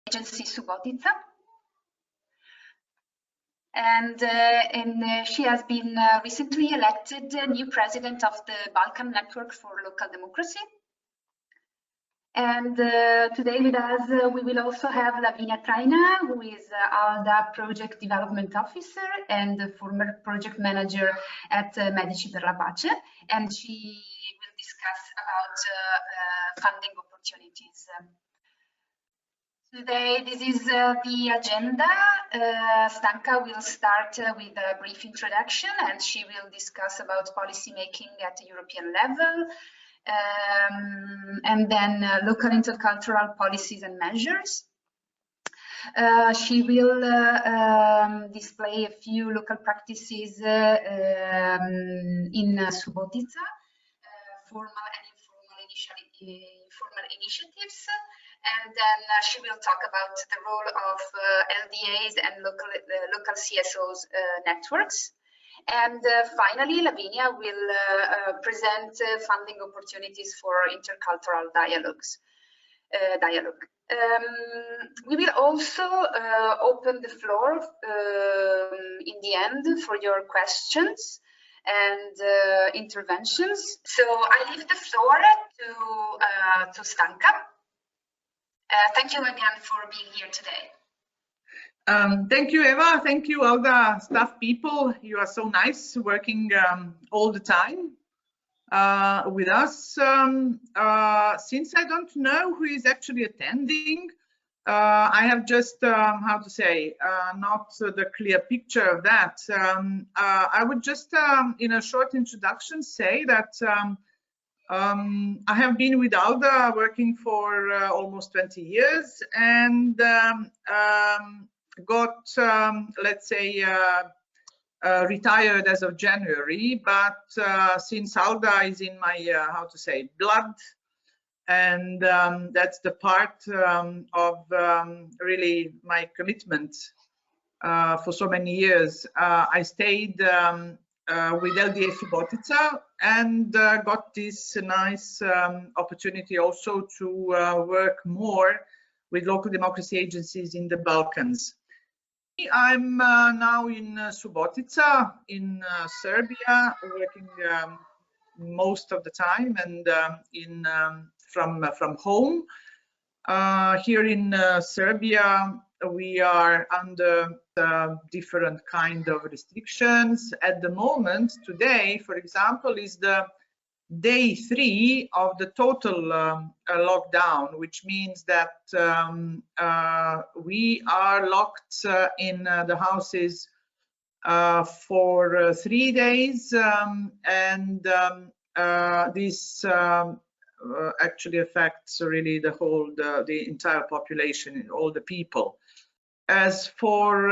agency Subotica. And she has been recently elected new president of the Balkan Network for Local Democracy. And today with us, we will also have Lavinia Traina, who is ALDA Project Development Officer and the former project manager at Medici per la Pace. And she will discuss about funding opportunities. Today, this is the agenda. Stanka will start with a brief introduction, and she will discuss about policy making at the European level, and then local intercultural policies and measures. She will display a few local practices in Subotica, formal and informal initiatives. And then she will talk about the role of LDAs and local CSOs networks. And finally, Lavinia will present funding opportunities for intercultural dialogue. We will also open the floor in the end for your questions and interventions. So I leave the floor to Stanka. Thank you again for being here today. Thank you, Eva. Thank you, all the staff people. You are so nice, working all the time with us. Since I don't know who is actually attending, I have just, how to say, not the clear picture of that. I would just, in a short introduction, say that I have been with ALDA working for almost 20 years and got, let's say, retired as of January, but since ALDA is in my, how to say, blood, and that's the part of really my commitment for so many years. I stayed with LDA Subotica and got this nice opportunity also to work more with local democracy agencies in the Balkans. I'm now in Subotica in Serbia, working most of the time and from home. Here in Serbia, we are under different kind of restrictions. At the moment, today, for example, is the day 3 of the total lockdown, which means that we are locked in the houses for 3 days, and this actually affects really the whole, the entire population, all the people. As for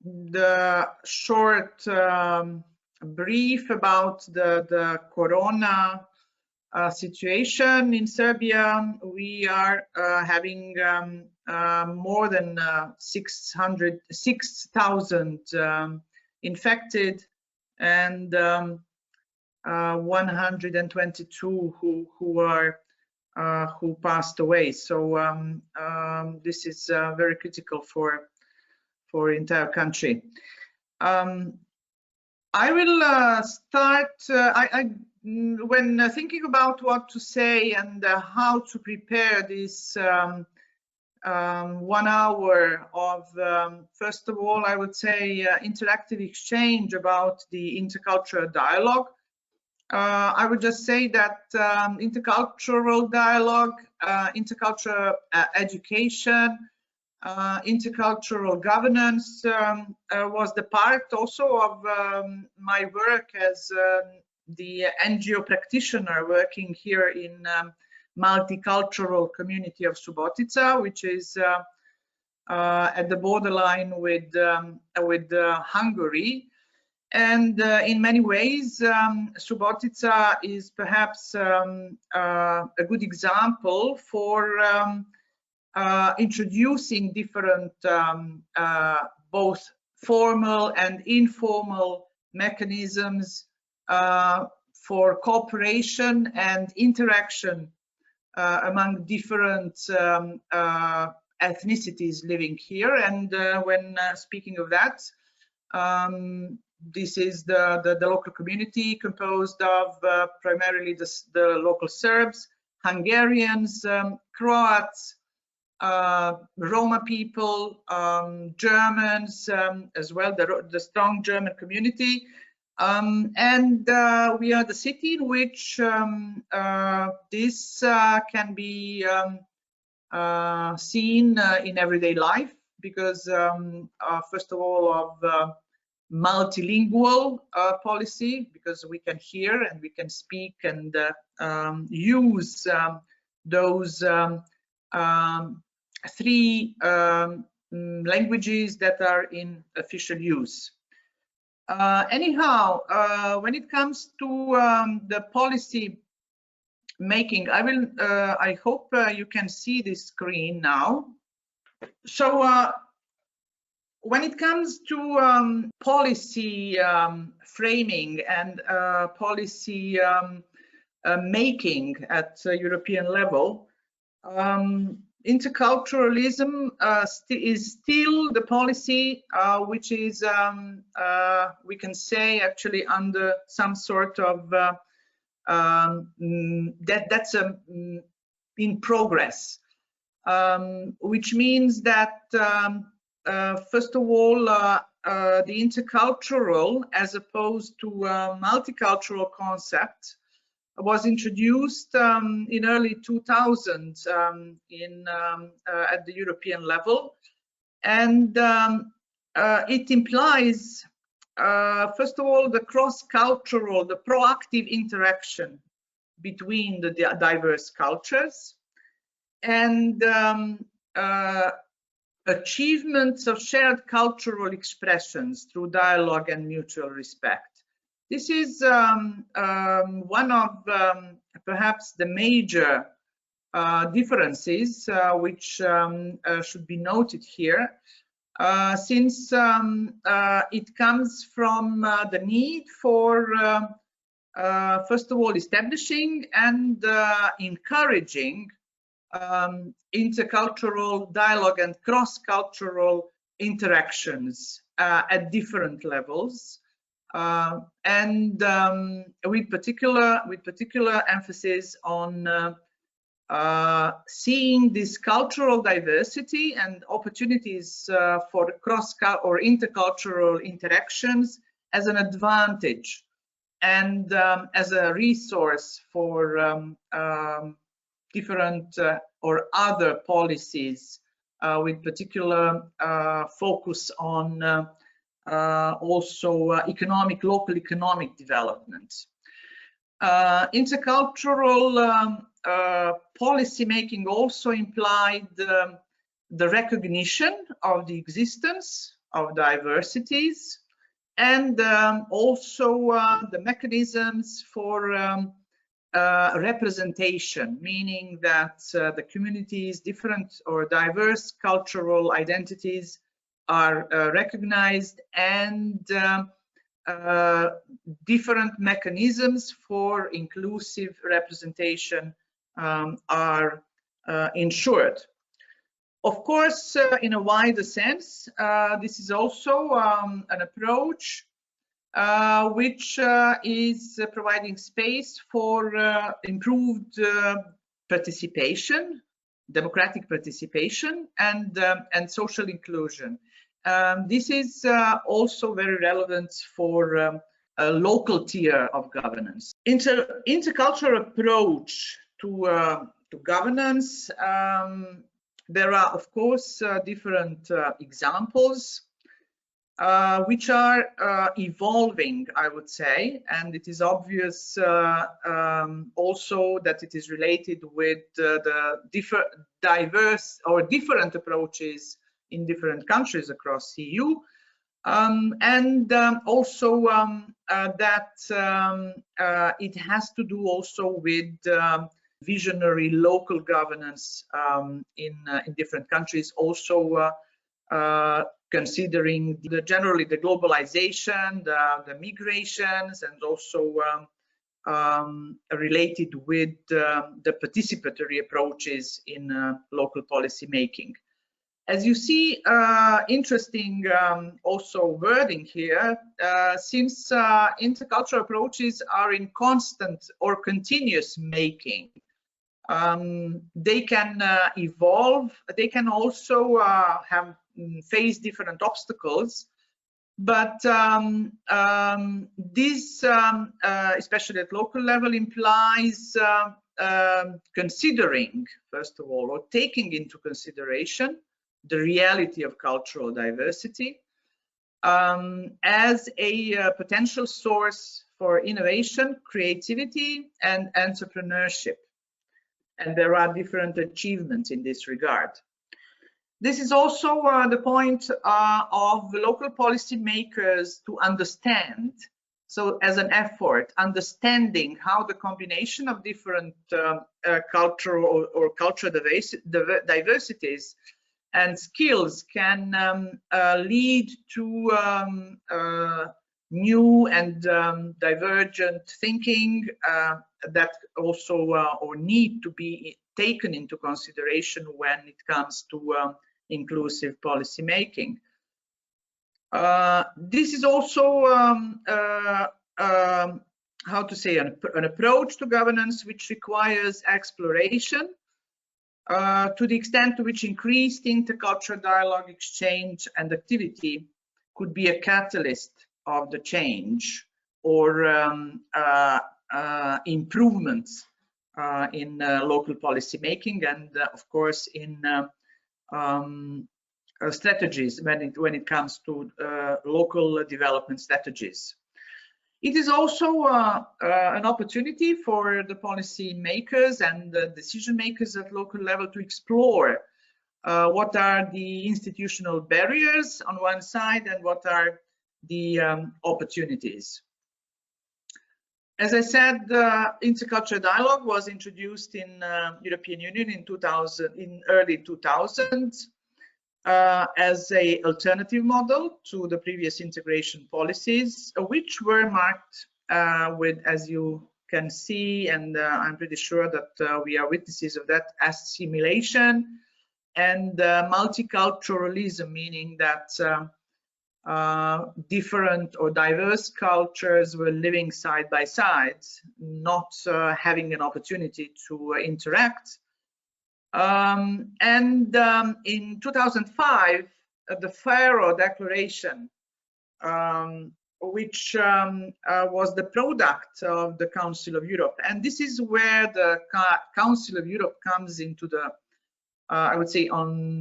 the short brief about the corona situation in Serbia, we are having more than 6,000 infected and 122 who passed away. So this is very critical for entire country. I will start. When thinking about what to say and how to prepare this 1 hour of, first of all, I would say interactive exchange about the intercultural dialogue. I would just say that intercultural dialogue, intercultural education, intercultural governance was the part also of my work as the NGO practitioner working here in multicultural community of Subotica, which is at the borderline with Hungary. And in many ways, Subotica is perhaps a good example for introducing different both formal and informal mechanisms for cooperation and interaction among different ethnicities living here. And when speaking of that, this is the local community composed of primarily the local Serbs, Hungarians, Croats, Roma people, Germans as well, the strong German community. And we are the city in which this can be seen in everyday life, because first of all of multilingual policy, because we can hear and we can speak and use those three languages that are in official use. Anyhow, when it comes to the policy making, I hope you can see this screen now. So when it comes to policy framing and policy making at European level, interculturalism is still the policy which is, we can say, actually under some sort of that's in progress, which means that first of all, the intercultural as opposed to multicultural concept was introduced in early 2000s at the European level, and it implies first of all the cross-cultural, the proactive interaction between the diverse cultures, and achievements of shared cultural expressions through dialogue and mutual respect. This is one of perhaps the major differences which should be noted here, since it comes from the need for, first of all, establishing and encouraging intercultural dialogue and cross-cultural interactions at different levels, and with particular emphasis on seeing this cultural diversity and opportunities for cross or intercultural interactions as an advantage and as a resource for different or other policies with particular focus on also local economic development. Intercultural policy making also implied the recognition of the existence of diversities, and also the mechanisms for representation, meaning that the communities' different or diverse cultural identities are recognized, and different mechanisms for inclusive representation are ensured. Of course, in a wider sense, this is also an approach which is providing space for improved participation, democratic participation, and social inclusion. This is also very relevant for a local tier of governance. Intercultural approach to governance. There are, of course, different examples which are evolving, I would say, and it is obvious also that it is related with the diverse or different approaches in different countries across the EU, and also that it has to do also with visionary local governance in different countries, also considering generally the globalization, the migrations, and also related with the participatory approaches in local policy making. As you see, interesting also wording here, since intercultural approaches are in constant or continuous making, they can evolve, they can also face different obstacles, but this, especially at local level, implies considering, first of all, or taking into consideration the reality of cultural diversity as a potential source for innovation, creativity, and entrepreneurship. And there are different achievements in this regard. This is also the point of local policymakers to understand. So as an effort, understanding how the combination of different cultural or cultural diversities and skills can lead to new and divergent thinking that also or need to be taken into consideration when it comes to inclusive policy making. This is also how to say an approach to governance which requires exploration to the extent to which increased intercultural dialogue, exchange, and activity could be a catalyst of the change or improvements in local policy making, and of course in strategies when it comes to local development strategies. It is also an opportunity for the policy makers and the decision makers at local level to explore what are the institutional barriers on one side and what are the opportunities. As I said, intercultural dialogue was introduced in European Union in early 2000s as an alternative model to the previous integration policies, which were marked with, as you can see, and I'm pretty sure that we are witnesses of that, assimilation and multiculturalism, meaning that different or diverse cultures were living side by side, not having an opportunity to interact. In 2005, the Faro Declaration, which was the product of the Council of Europe, and this is where the Council of Europe comes into the, I would say, on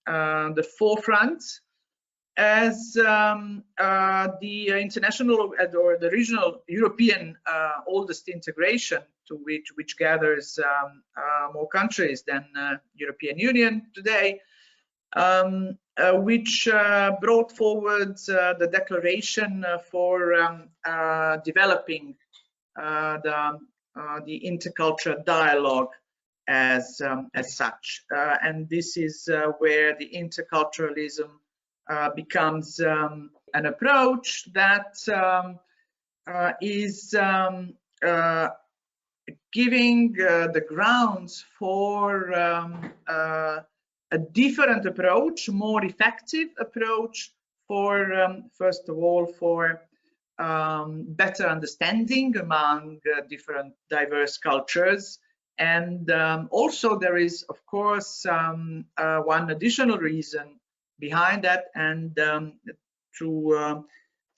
the forefront, as the international or the regional European oldest integration, to which gathers more countries than European Union today, which brought forward the declaration for developing the intercultural dialogue as such, and this is where the interculturalism becomes an approach that is giving the grounds for a different approach, more effective approach for, first of all, for better understanding among different diverse cultures. And also there is, of course, one additional reason behind that, and to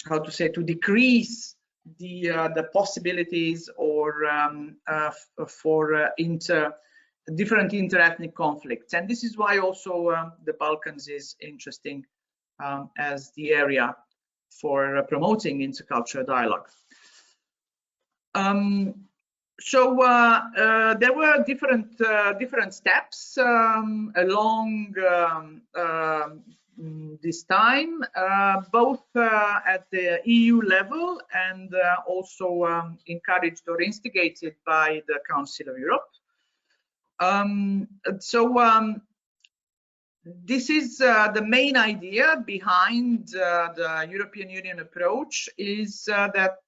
how to say, to decrease the possibilities or for different interethnic conflicts. And this is why also the Balkans is interesting as the area for promoting intercultural dialogue. So there were different steps along this time, both at the EU level and also encouraged or instigated by the Council of Europe. This is the main idea behind the European Union approach, is that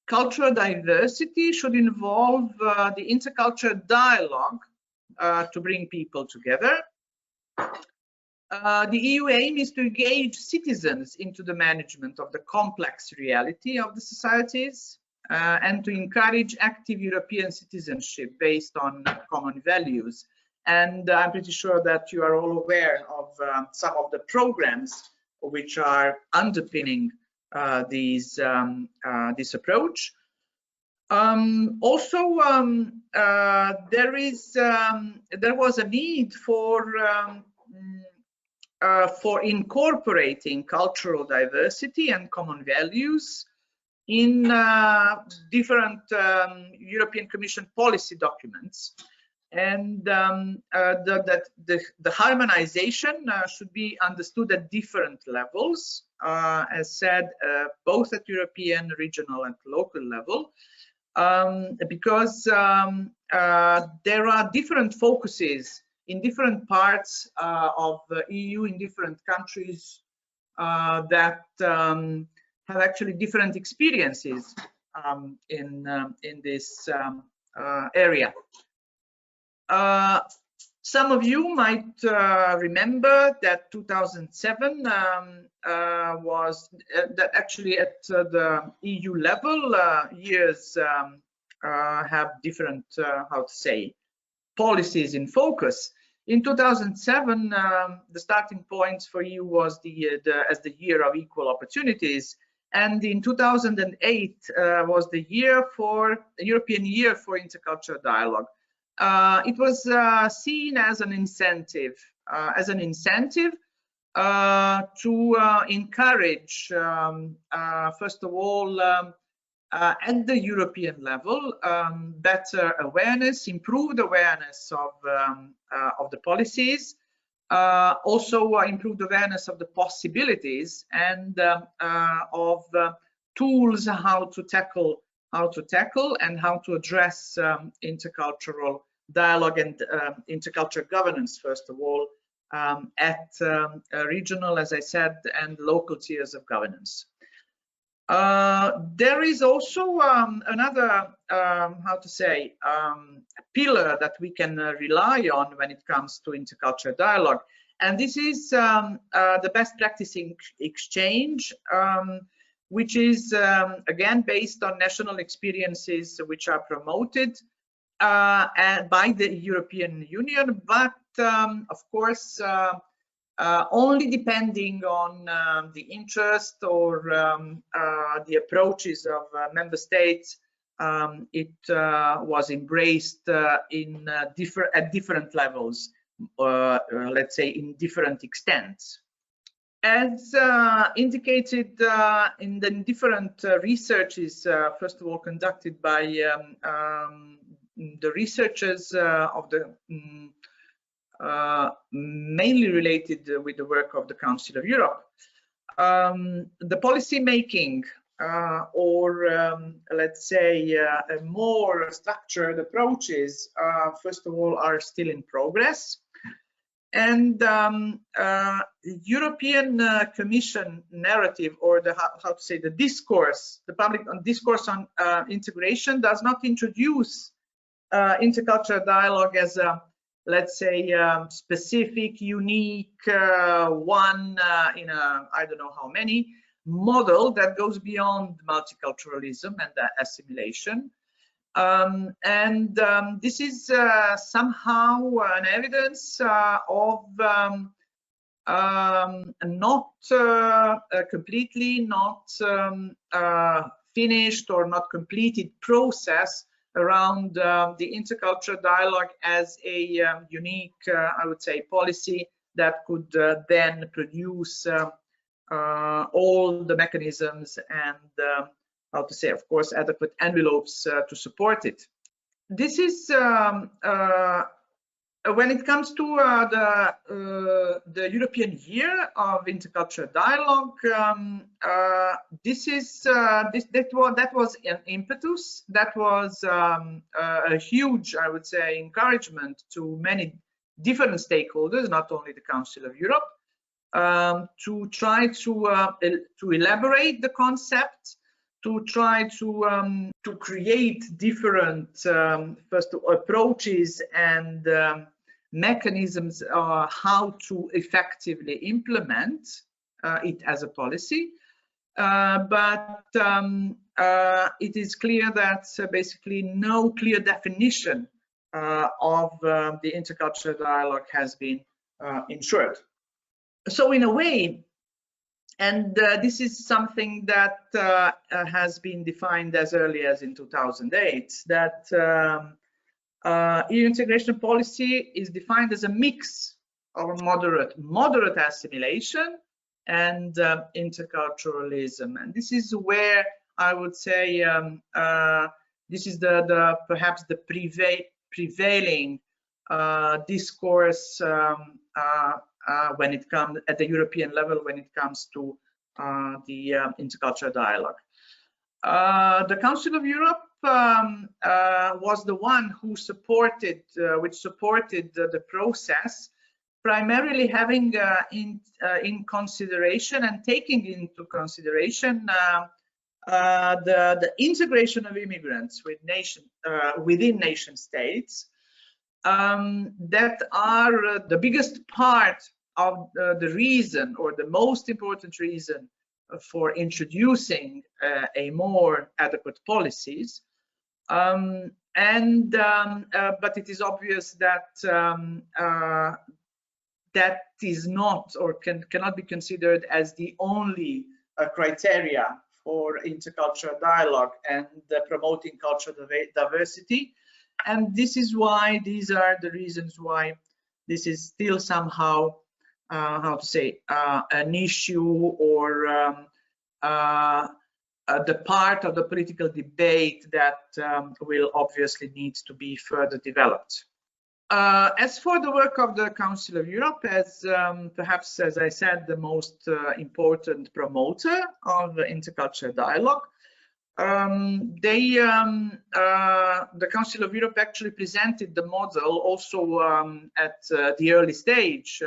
cultural diversity should involve the intercultural dialogue to bring people together. The EU aim is to engage citizens into the management of the complex reality of the societies and to encourage active European citizenship based on common values. And I'm pretty sure that you are all aware of some of the programs which are underpinning this approach. Also, there was a need for incorporating cultural diversity and common values in different European Commission policy documents, and the harmonization should be understood at different levels, as said, both at European, regional, and local level, because there are different focuses in different parts of the EU, in different countries that have actually different experiences in this area. Some of you might remember that 2007 was that actually at the EU level, years have different, how to say, policies in focus. In 2007, the starting points for EU was as the year of equal opportunities, and in 2008 was the European Year for Intercultural Dialogue. It was seen as an incentive, to encourage, first of all, at the European level, better awareness, improved awareness of the policies, also improved awareness of the possibilities and of tools how to tackle and how to address intercultural dialogue and intercultural governance, first of all, at regional, as I said, and local tiers of governance. There is also another, how to say, pillar that we can rely on when it comes to intercultural dialogue, and this is the best practice exchange, which is again based on national experiences which are promoted by the European Union, but of course only depending on the interest or the approaches of member states. It was embraced at different levels, let's say in different extents. As indicated in the different researches, first of all conducted by the researchers of the mainly related with the work of the Council of Europe, the policy making or let's say more structured approaches, first of all, are still in progress. And European Commission narrative, or the how to say, the discourse, the public discourse on integration, does not introduce intercultural dialogue as a, let's say, specific, unique one in a, I don't know how many, model that goes beyond multiculturalism and assimilation. This is somehow an evidence of not completely not finished or not completed process around the intercultural dialogue as a unique, I would say, policy that could then produce all the mechanisms and how to say, of course, adequate envelopes to support it. This is when it comes to the European Year of Intercultural Dialogue. That was an impetus. That was a huge, I would say, encouragement to many different stakeholders, not only the Council of Europe, to try to elaborate the concept, to try to create different first approaches and mechanisms how to effectively implement it as a policy. But it is clear that basically no clear definition of the intercultural dialogue has been ensured. So in a way, and this is something that has been defined as early as in 2008, that EU integration policy is defined as a mix of moderate assimilation and interculturalism. And this is where I would say this is perhaps the prevailing discourse when it comes at the European level when it comes to the intercultural dialogue. The Council of Europe was the one who supported, the process, primarily having in consideration and taking into consideration the integration of immigrants within nation states that are the biggest part of the reason, or the most important reason, for introducing a more adequate policies. But it is obvious that that is not, or cannot be considered as the only criteria for intercultural dialogue and promoting cultural diversity. And this is why, these are the reasons why this is still somehow, how to say, an issue, or the part of the political debate that will obviously need to be further developed. As for the work of the Council of Europe, as perhaps, as I said, the most important promoter of the intercultural dialogue, the Council of Europe actually presented the model also at the early stage,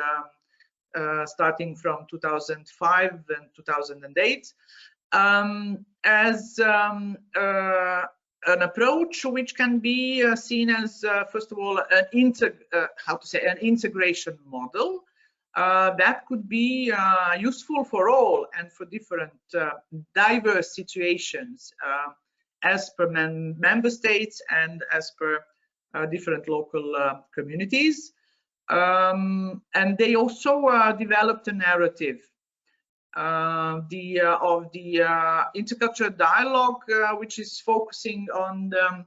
starting from 2005 and 2008, as an approach which can be seen as, first of all, an integration model that could be useful for all and for different diverse situations as per member states and as per different local communities. And they also developed a narrative of the intercultural dialogue, which is focusing on the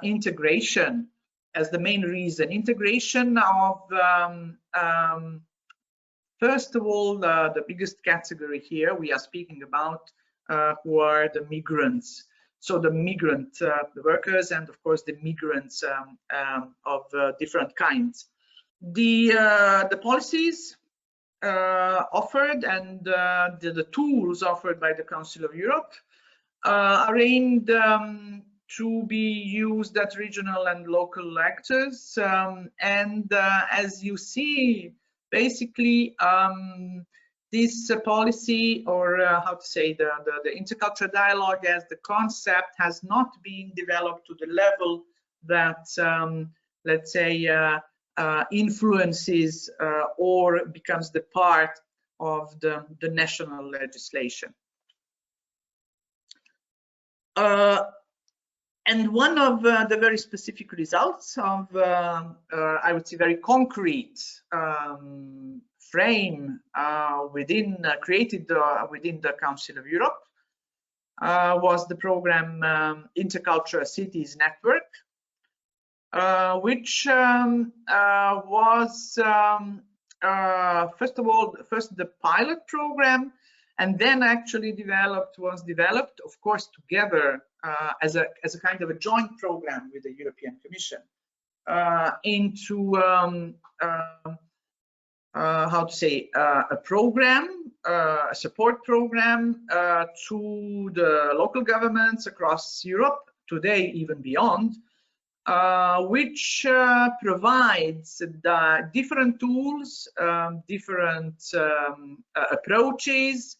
integration as the main reason. Integration of, first of all, the biggest category here we are speaking about, who are the migrants. So the migrant the workers, and of course the migrants of different kinds. The policies offered and the tools offered by the Council of Europe are aimed to be used at regional and local actors, and as you see, basically this policy, or how to say, the intercultural dialogue as the concept, has not been developed to the level that let's say influences or becomes the part of the national legislation. And one of the very specific results of, I would say, very concrete frame created within the Council of Europe was the program Intercultural Cities Network, which was first the pilot program, and then actually was developed, of course, together as a kind of a joint program with the European Commission into how to say, a program, a support program to the local governments across Europe, today even beyond, which provides the different tools, different approaches,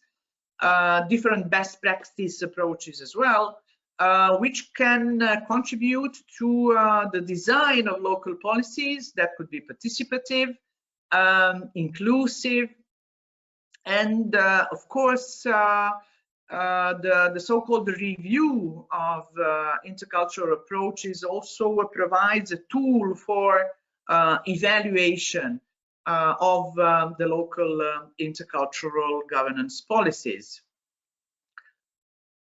different best practice approaches as well, which can contribute to the design of local policies that could be participative, inclusive, and of course the so-called review of intercultural approaches also provides a tool for evaluation of the local intercultural governance policies.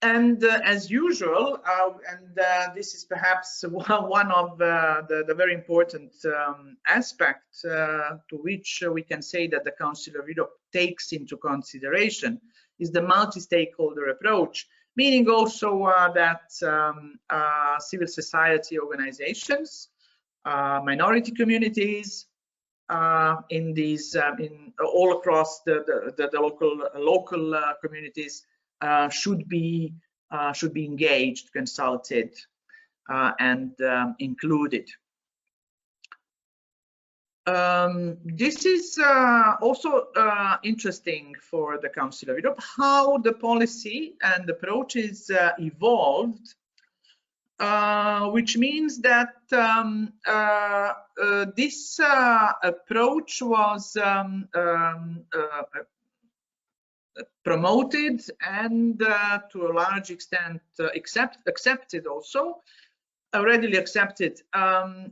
And as usual, this is perhaps one of the very important aspects to which we can say that the Council of Europe takes into consideration, is the multi-stakeholder approach, meaning also that civil society organizations, minority communities, in these all across the local communities should be engaged, consulted, and included. This is also interesting for the Council of Europe, how the policy and approaches evolved, which means that this approach was promoted and to a large extent accepted also, readily accepted by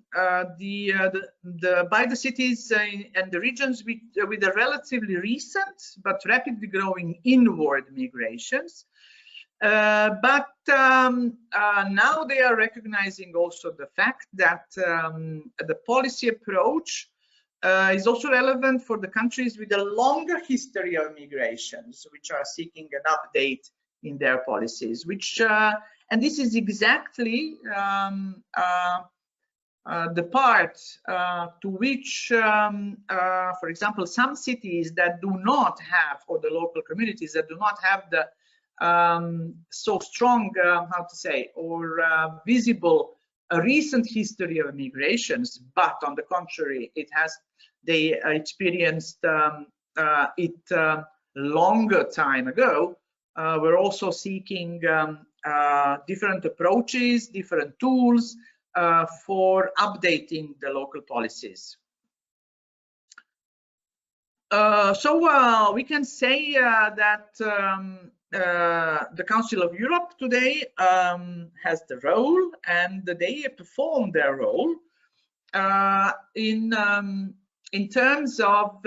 the cities and the regions with a relatively recent but rapidly growing inward migrations. But now they are recognizing also the fact that the policy approach is also relevant for the countries with a longer history of migrations, which are seeking an update in their policies, which and this is exactly the part to which, for example, some cities that do not have, or the local communities that do not have the so strong, how to say, or visible recent history of migrations, but on the contrary, they experienced it longer time ago. We're also seeking different approaches, different tools for updating the local policies. So we can say that the Council of Europe today has the role, and they perform their role in terms of,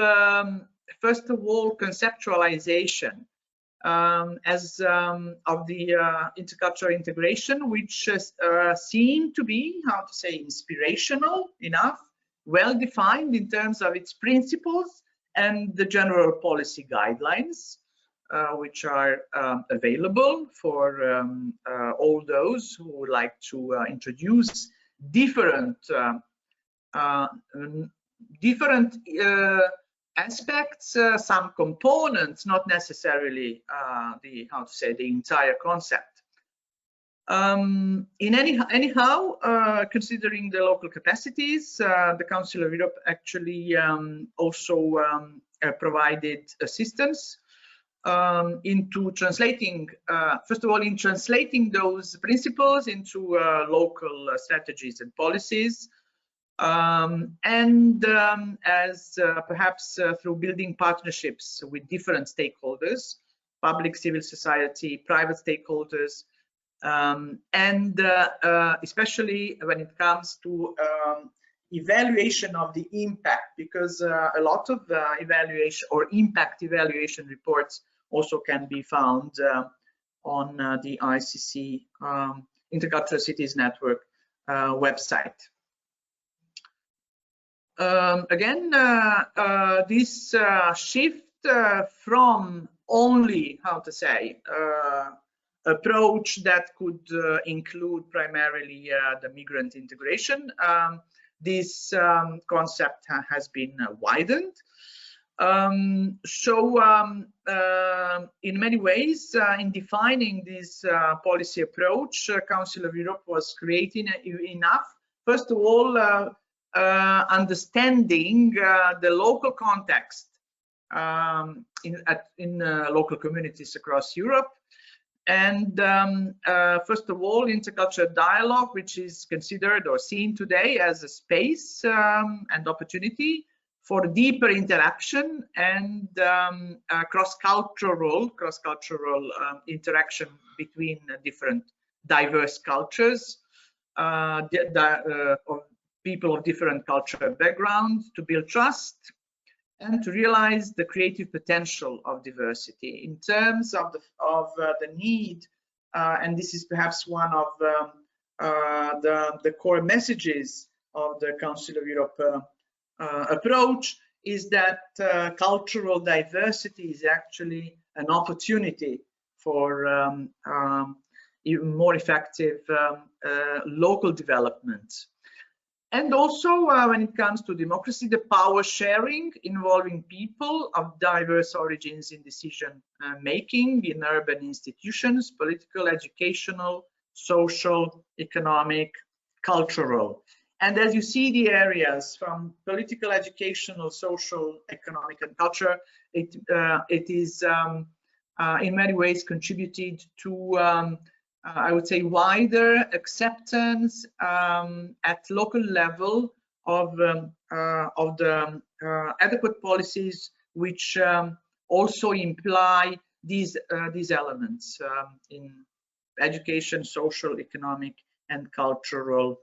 first of all, conceptualization as of the intercultural integration, which seem to be, how to say, inspirational enough, well defined in terms of its principles and the general policy guidelines, which are available for all those who would like to introduce different aspects, some components, not necessarily the entire concept. Anyhow, considering the local capacities, the Council of Europe actually also provided assistance into translating, first of all, in translating those principles into local strategies and policies, and as perhaps through building partnerships with different stakeholders, public, civil society, private stakeholders, and especially when it comes to evaluation of the impact, because a lot of evaluation or impact evaluation reports also can be found on the ICC Intercultural Cities Network website. Again, this shift from only, how to say, approach that could include primarily the migrant integration, this concept has been widened. So in many ways, in defining this policy approach, Council of Europe was creating enough, first of all, understanding the local context in local communities across Europe, And first of all, intercultural dialogue, which is considered or seen today as a space and opportunity for deeper interaction and cross-cultural interaction between different diverse cultures, of people of different cultural backgrounds, to build trust and to realize the creative potential of diversity in terms of the need, and this is perhaps one of the core messages of the Council of Europe approach, is that cultural diversity is actually an opportunity for even more effective local development. And also, when it comes to democracy, the power sharing involving people of diverse origins in decision making in urban institutions, political, educational, social, economic, cultural. And as you see, the areas from political, educational, social, economic, and culture, it is in many ways contributed to I would say wider acceptance at local level of the adequate policies which also imply these elements in education, social, economic, and cultural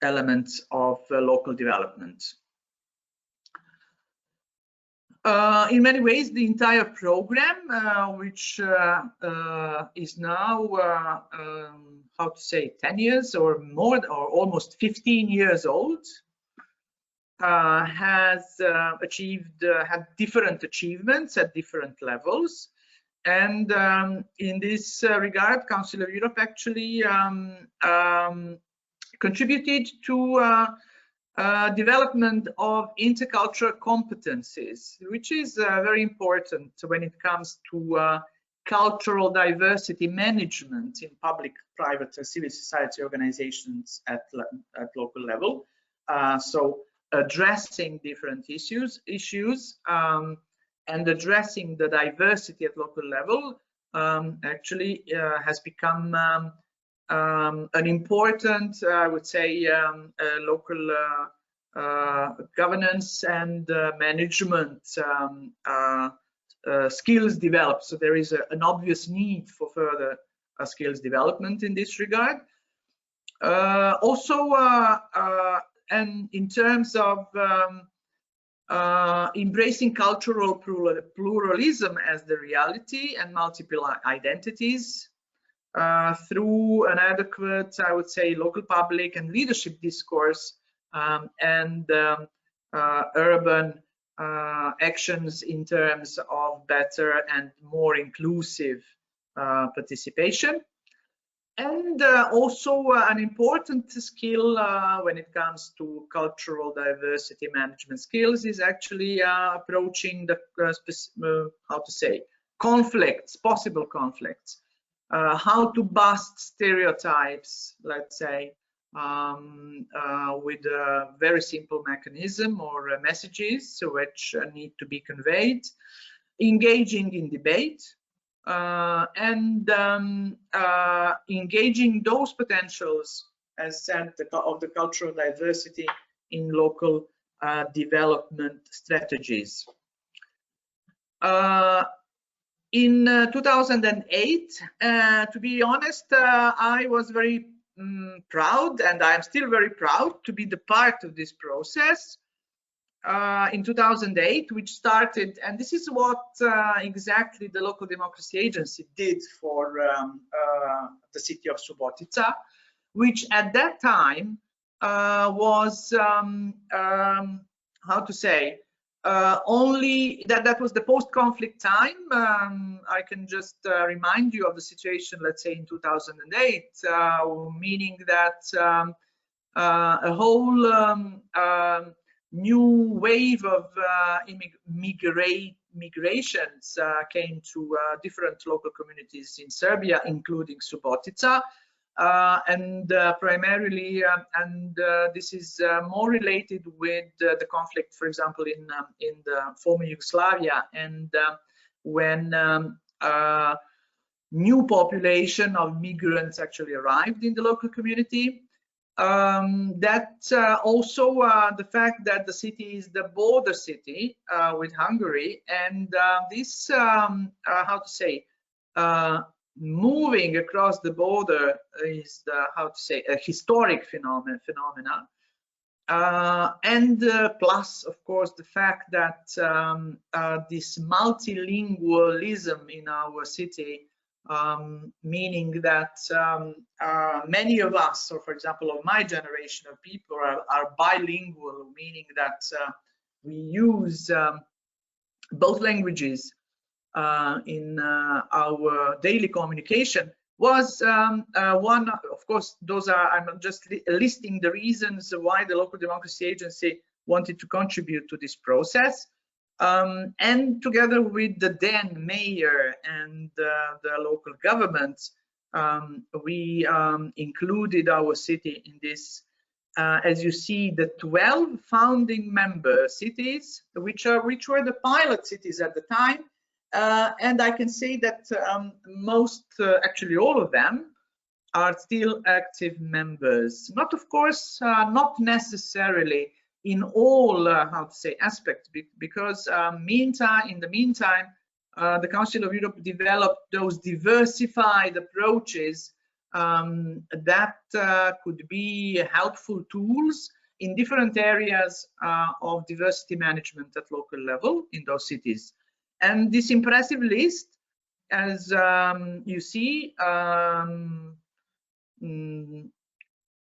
elements of local development. In many ways, the entire program, which is now, how to say, 10 years or more, or almost 15 years old, has had different achievements at different levels. And in this regard, Council of Europe actually contributed to development of intercultural competencies, which is very important when it comes to cultural diversity management in public, private, and civil society organizations at local level. So addressing different issues and addressing the diversity at local level actually has become an important, I would say, local governance and management skills developed. So there is an obvious need for further skills development in this regard. Also, and in terms of embracing cultural pluralism as the reality and multiple identities, through an adequate, I would say, local public and leadership discourse and urban actions in terms of better and more inclusive participation. And also an important skill when it comes to cultural diversity management skills is actually approaching the, how to say, conflicts, possible conflicts. How to bust stereotypes, let's say, with a very simple mechanism or messages which need to be conveyed, engaging in debate, and engaging those potentials, as said, of the cultural diversity in local development strategies. In 2008, to be honest, I was very proud, and I'm still very proud to be the part of this process. In 2008, which started, and this is what exactly the Local Democracy Agency did for the city of Subotica, which at that time was, how to say, only that was the post-conflict time. I can just remind you of the situation, let's say in 2008, meaning that a whole new wave of migrations came to different local communities in Serbia, including Subotica. And primarily, this is more related with the conflict, for example, in the former Yugoslavia, and when new population of migrants actually arrived in the local community. Also the fact that the city is the border city with Hungary, and this, how to say, moving across the border is the, how to say, a historic phenomena. Plus, of course, the fact that this multilingualism in our city, meaning that many of us, or for example, of my generation of people, are bilingual, meaning that we use both languages in our daily communication, was one. Of course, those are, I'm just listing the reasons why the Local Democracy Agency wanted to contribute to this process. And together with the then mayor and the local governments, we included our city in this. As you see, the 12 founding member cities, which were the pilot cities at the time, and I can say that most, actually all of them, are still active members. Not, of course, not necessarily in all, how to say, aspects, because in the meantime, the Council of Europe developed those diversified approaches that could be helpful tools in different areas of diversity management at local level in those cities. And this impressive list, as you see,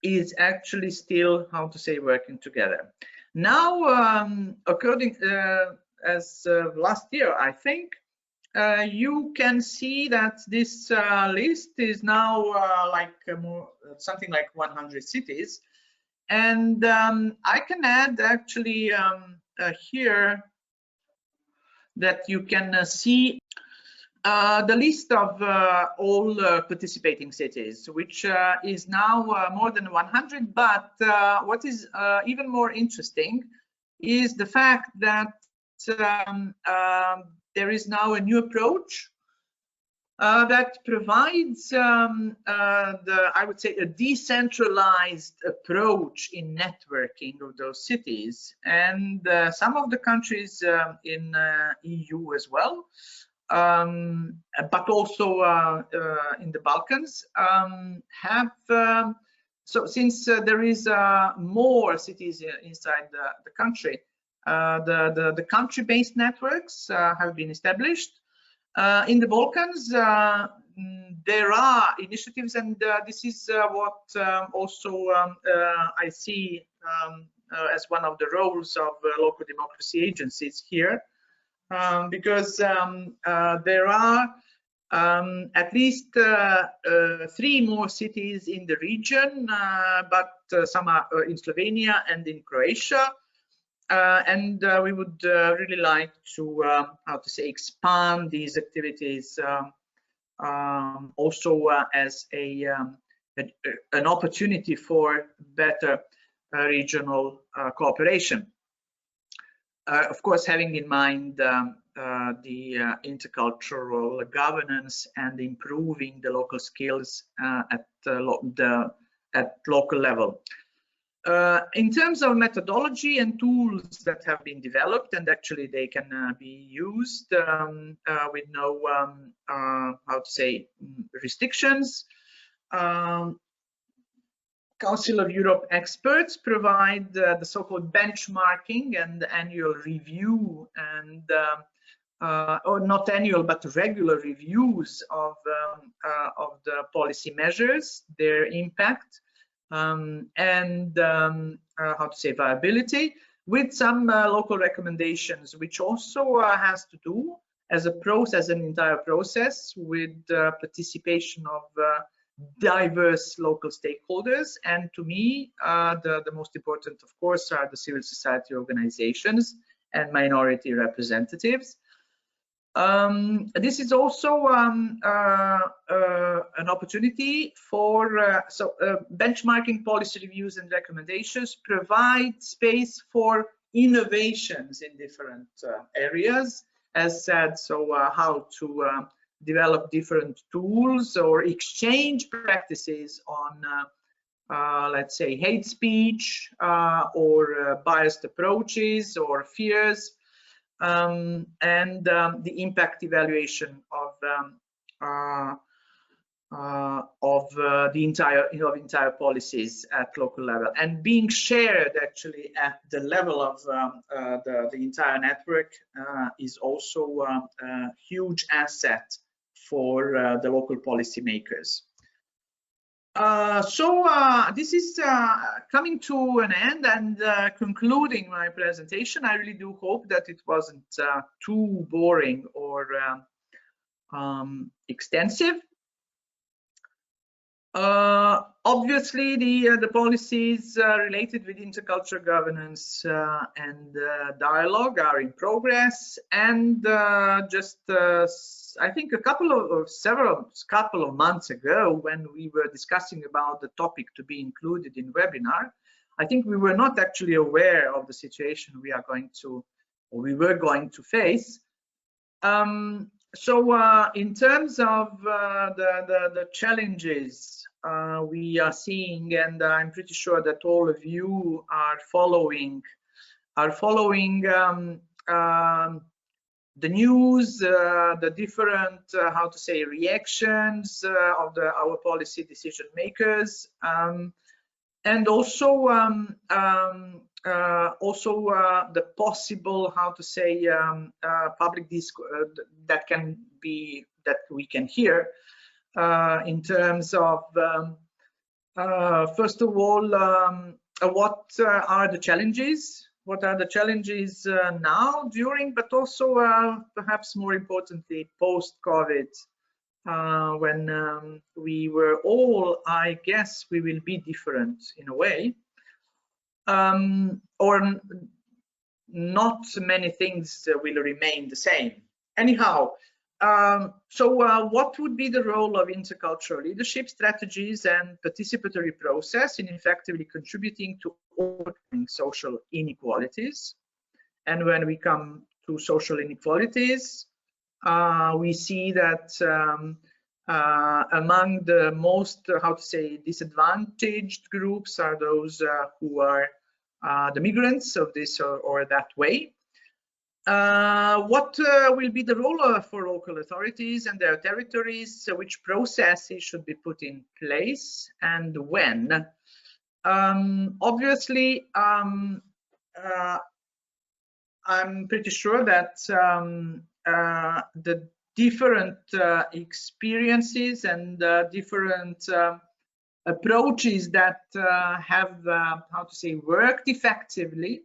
is actually still, how to say, working together. Now, according as last year, I think, you can see that this list is now like something like 100 cities. And I can add actually here that you can see the list of all participating cities, which is now more than 100. But what is even more interesting is the fact that there is now a new approach that provides I would say, a decentralized approach in networking of those cities. And some of the countries in EU as well, but also in the Balkans, have, so since there is more cities inside the country, the country-based networks have been established. In the Balkans, there are initiatives, and this is what also I see as one of the roles of local democracy agencies here, because there are at least 3 more cities in the region, but some are in Slovenia and in Croatia. And we would really like to, how to say, expand these activities also as an opportunity for better regional cooperation. Of course, having in mind the intercultural governance and improving the local skills at local level. In terms of methodology and tools that have been developed, and actually they can be used with no, how to say, restrictions. Council of Europe experts provide the so-called benchmarking and annual review, and or not annual but regular reviews of the policy measures, their impact, and how to say, viability, with some local recommendations, which also has to do as a process, an entire process, with participation of diverse local stakeholders. And to me, the most important, of course, are the civil society organizations and minority representatives. This is also an opportunity for, benchmarking policy reviews and recommendations provide space for innovations in different areas, as said, so how to develop different tools or exchange practices on let's say hate speech or biased approaches or fears, and the impact evaluation of the entire policies at local level, and being shared actually at the level of the entire network is also a huge asset for the local policymakers. This is coming to an end and concluding my presentation. I really do hope that it wasn't too boring or extensive. Obviously, the policies related with intercultural governance and dialogue are in progress, and just I think a couple of months ago, when we were discussing about the topic to be included in webinar, I think we were not actually aware of the situation we were going to face. In terms of the challenges we are seeing, and I'm pretty sure that all of you are following the news, the different how to say reactions of our policy decision makers, and also the possible how to say public discourse that we can hear in terms of first of all what are the challenges now, during, but also perhaps more importantly post-COVID, when we were all, I guess we will be different in a way, or not many things will remain the same. Anyhow, what would be the role of intercultural leadership strategies and participatory process in effectively contributing to overcoming social inequalities? And when we come to social inequalities, we see that among the most, how to say, disadvantaged groups are those who are the migrants of this or that way. What will be the role for local authorities and their territories? Which processes should be put in place and when? Obviously, I'm pretty sure that the different experiences and different approaches that have, how to say, worked effectively,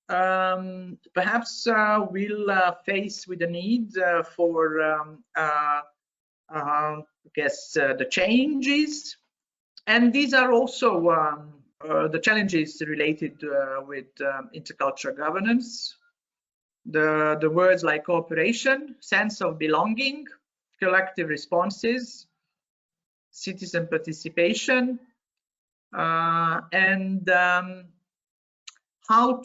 perhaps will face with the need for, I guess, the changes. And these are also the challenges related with intercultural governance. The words like cooperation, sense of belonging, collective responses, citizen participation, and how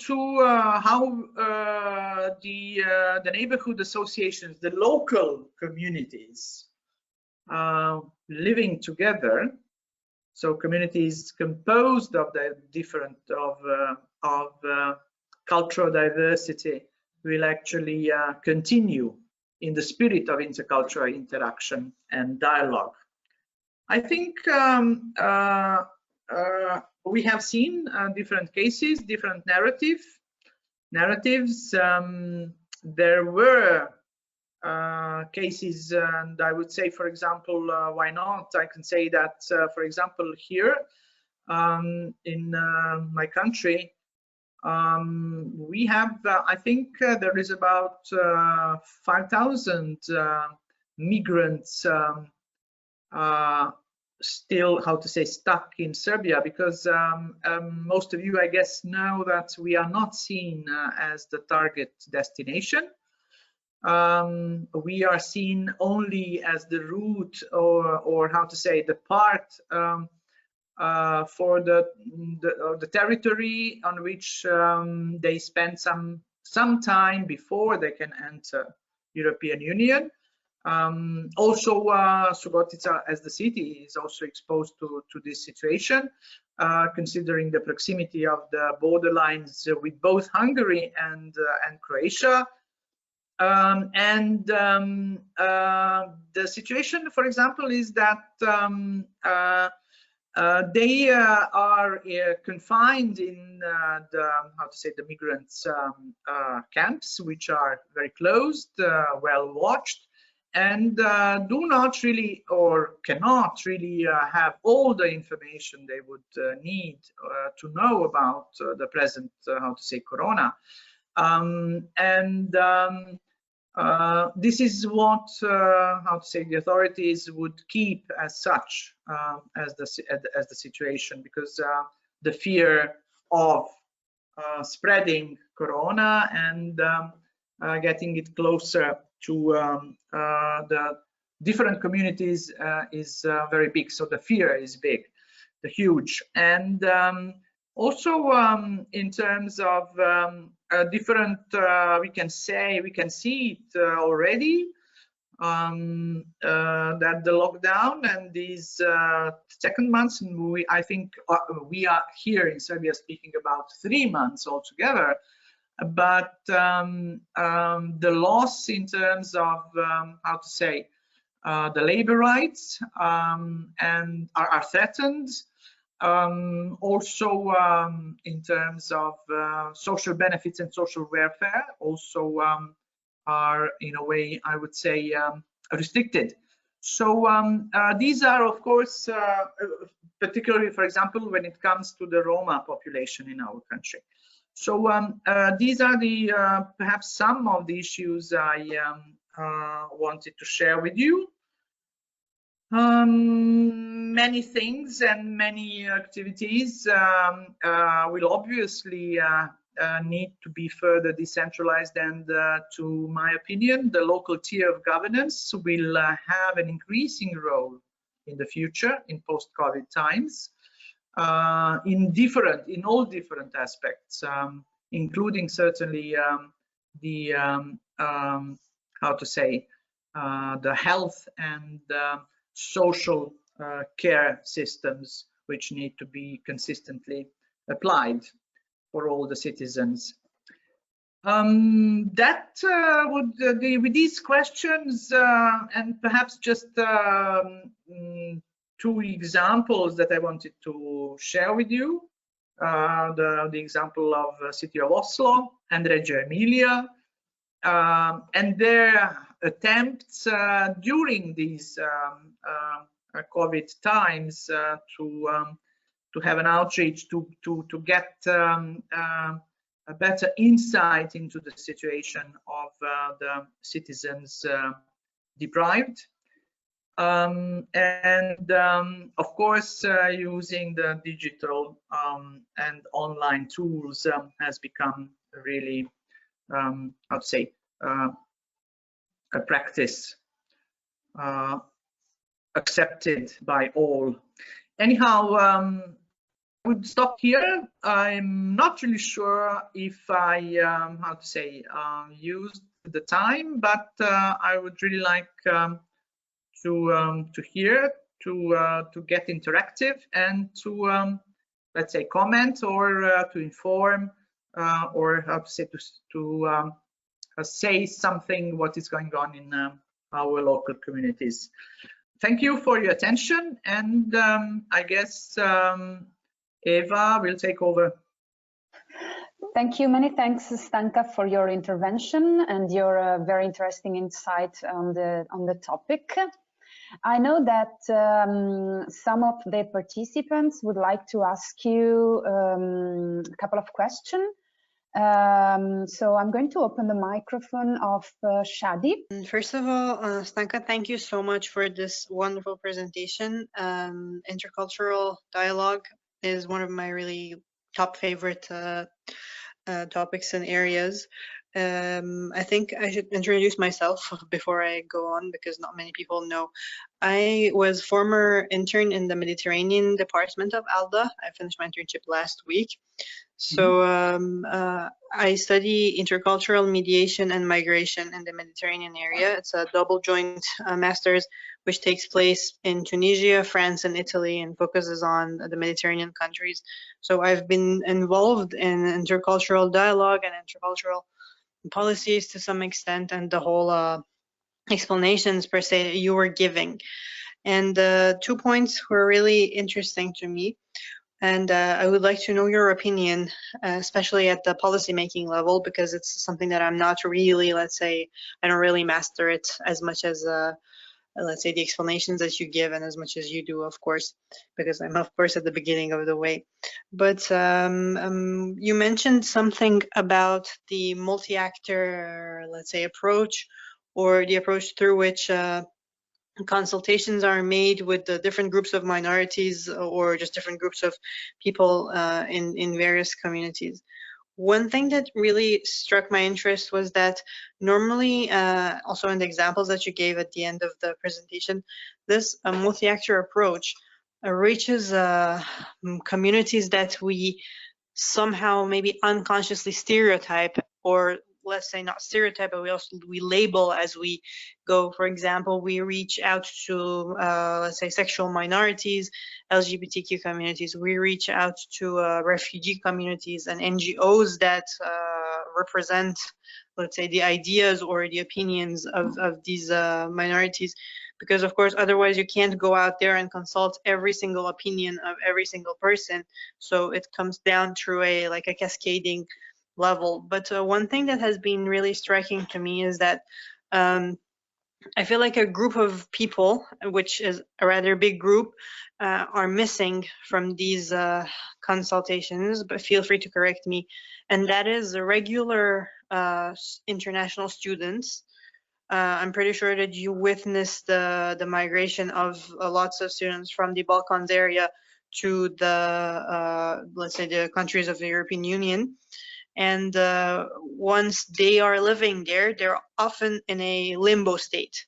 the neighborhood associations, the local communities living together, so communities composed of the different of cultural diversity, will actually continue in the spirit of intercultural interaction and dialogue. I think we have seen different cases, different narratives. There were cases, and I would say, for example, why not? I can say that, for example, here in my country, we have, I think there is about 5,000 migrants still, how to say, stuck in Serbia, because most of you, I guess, know that we are not seen as the target destination. We are seen only as the route, or how to say, the part for the territory on which they spend some time before they can enter European Union. Also, Subotica as the city is also exposed to this situation, considering the proximity of the borderlines with both Hungary and Croatia. The situation, for example, is that they are confined in the migrants camps, which are very closed, well watched, and do not really or cannot really have all the information they would need to know about the present corona. This is what the authorities would keep as such as the situation, because the fear of spreading corona and getting it closer to the different communities is very big. So the fear is big, huge, and also in terms of different, we can see it already that the lockdown and these second months, and I think we are here in Serbia speaking about 3 months altogether, but the loss in terms of the labor rights and are threatened. Also in terms of social benefits and social welfare also are in a way, I would say, restricted. So these are, of course, particularly, for example, when it comes to the Roma population in our country. So these are the perhaps some of the issues I wanted to share with you. Many things and many activities will obviously need to be further decentralized, and to my opinion, the local tier of governance will have an increasing role in the future in post-COVID times, in all different aspects, including certainly the the health and social care systems, which need to be consistently applied for all the citizens. That would with these questions and perhaps just 2 examples that I wanted to share with you. The example of city of Oslo and Reggio Emilia, and their attempts during these COVID times to have an outreach to get a better insight into the situation of the citizens deprived, and of course using the digital and online tools has become really a practice accepted by all. Anyhow, I would stop here. I'm not really sure if I used the time, but I would really like to hear, to get interactive, and to let's say comment, or to inform, or to say something what is going on in our local communities. Thank you for your attention, and I guess Eva will take over. Thank you. Many thanks, Stanka, for your intervention and your very interesting insight on the topic. I know that some of the participants would like to ask you a couple of questions. So I'm going to open the microphone of Shadi. First of all, Stanka, thank you so much for this wonderful presentation. Intercultural dialogue is one of my really top favorite topics and areas. I think I should introduce myself before I go on, because not many people know. I was former intern in the Mediterranean department of ALDA. I finished my internship last week. So I study intercultural mediation and migration in the Mediterranean area. It's a double joint master's, which takes place in Tunisia, France, and Italy, and focuses on the Mediterranean countries. So I've been involved in intercultural dialogue and intercultural policies to some extent, and the whole explanations per se you were giving. And 2 points were really interesting to me. And I would like to know your opinion, especially at the policymaking level, because it's something that I'm not really, let's say, I don't really master it as much as, let's say, the explanations that you give, and as much as you do, of course, because I'm, of course, at the beginning of the way. But you mentioned something about the multi-actor, let's say, approach, or the approach through which consultations are made with the different groups of minorities, or just different groups of people in various communities. One thing that really struck my interest was that normally, also in the examples that you gave at the end of the presentation, this multi-actor approach reaches communities that we somehow maybe unconsciously stereotype, or let's say not stereotype, but we label as we go. For example, we reach out to let's say sexual minorities, LGBTQ communities. We reach out to refugee communities and NGOs that represent, let's say, the ideas or the opinions of these minorities. Because of course, otherwise you can't go out there and consult every single opinion of every single person. So it comes down through a cascading level. But one thing that has been really striking to me is that I feel like a group of people, which is a rather big group, are missing from these consultations, but feel free to correct me. And that is the regular international students. I'm pretty sure that you witnessed the migration of lots of students from the Balkans area to the, let's say, the countries of the European Union. And once they are living there, they're often in a limbo state.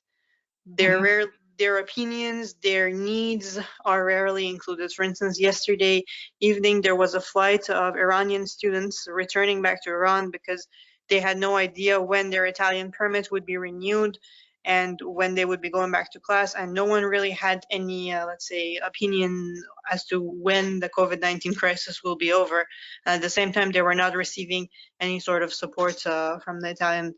Their opinions, their needs are rarely included. For instance, yesterday evening, there was a flight of Iranian students returning back to Iran because they had no idea when their Italian permit would be renewed and when they would be going back to class, and no one really had any, let's say, opinion as to when the COVID-19 crisis will be over. At the same time, they were not receiving any sort of support from the Italian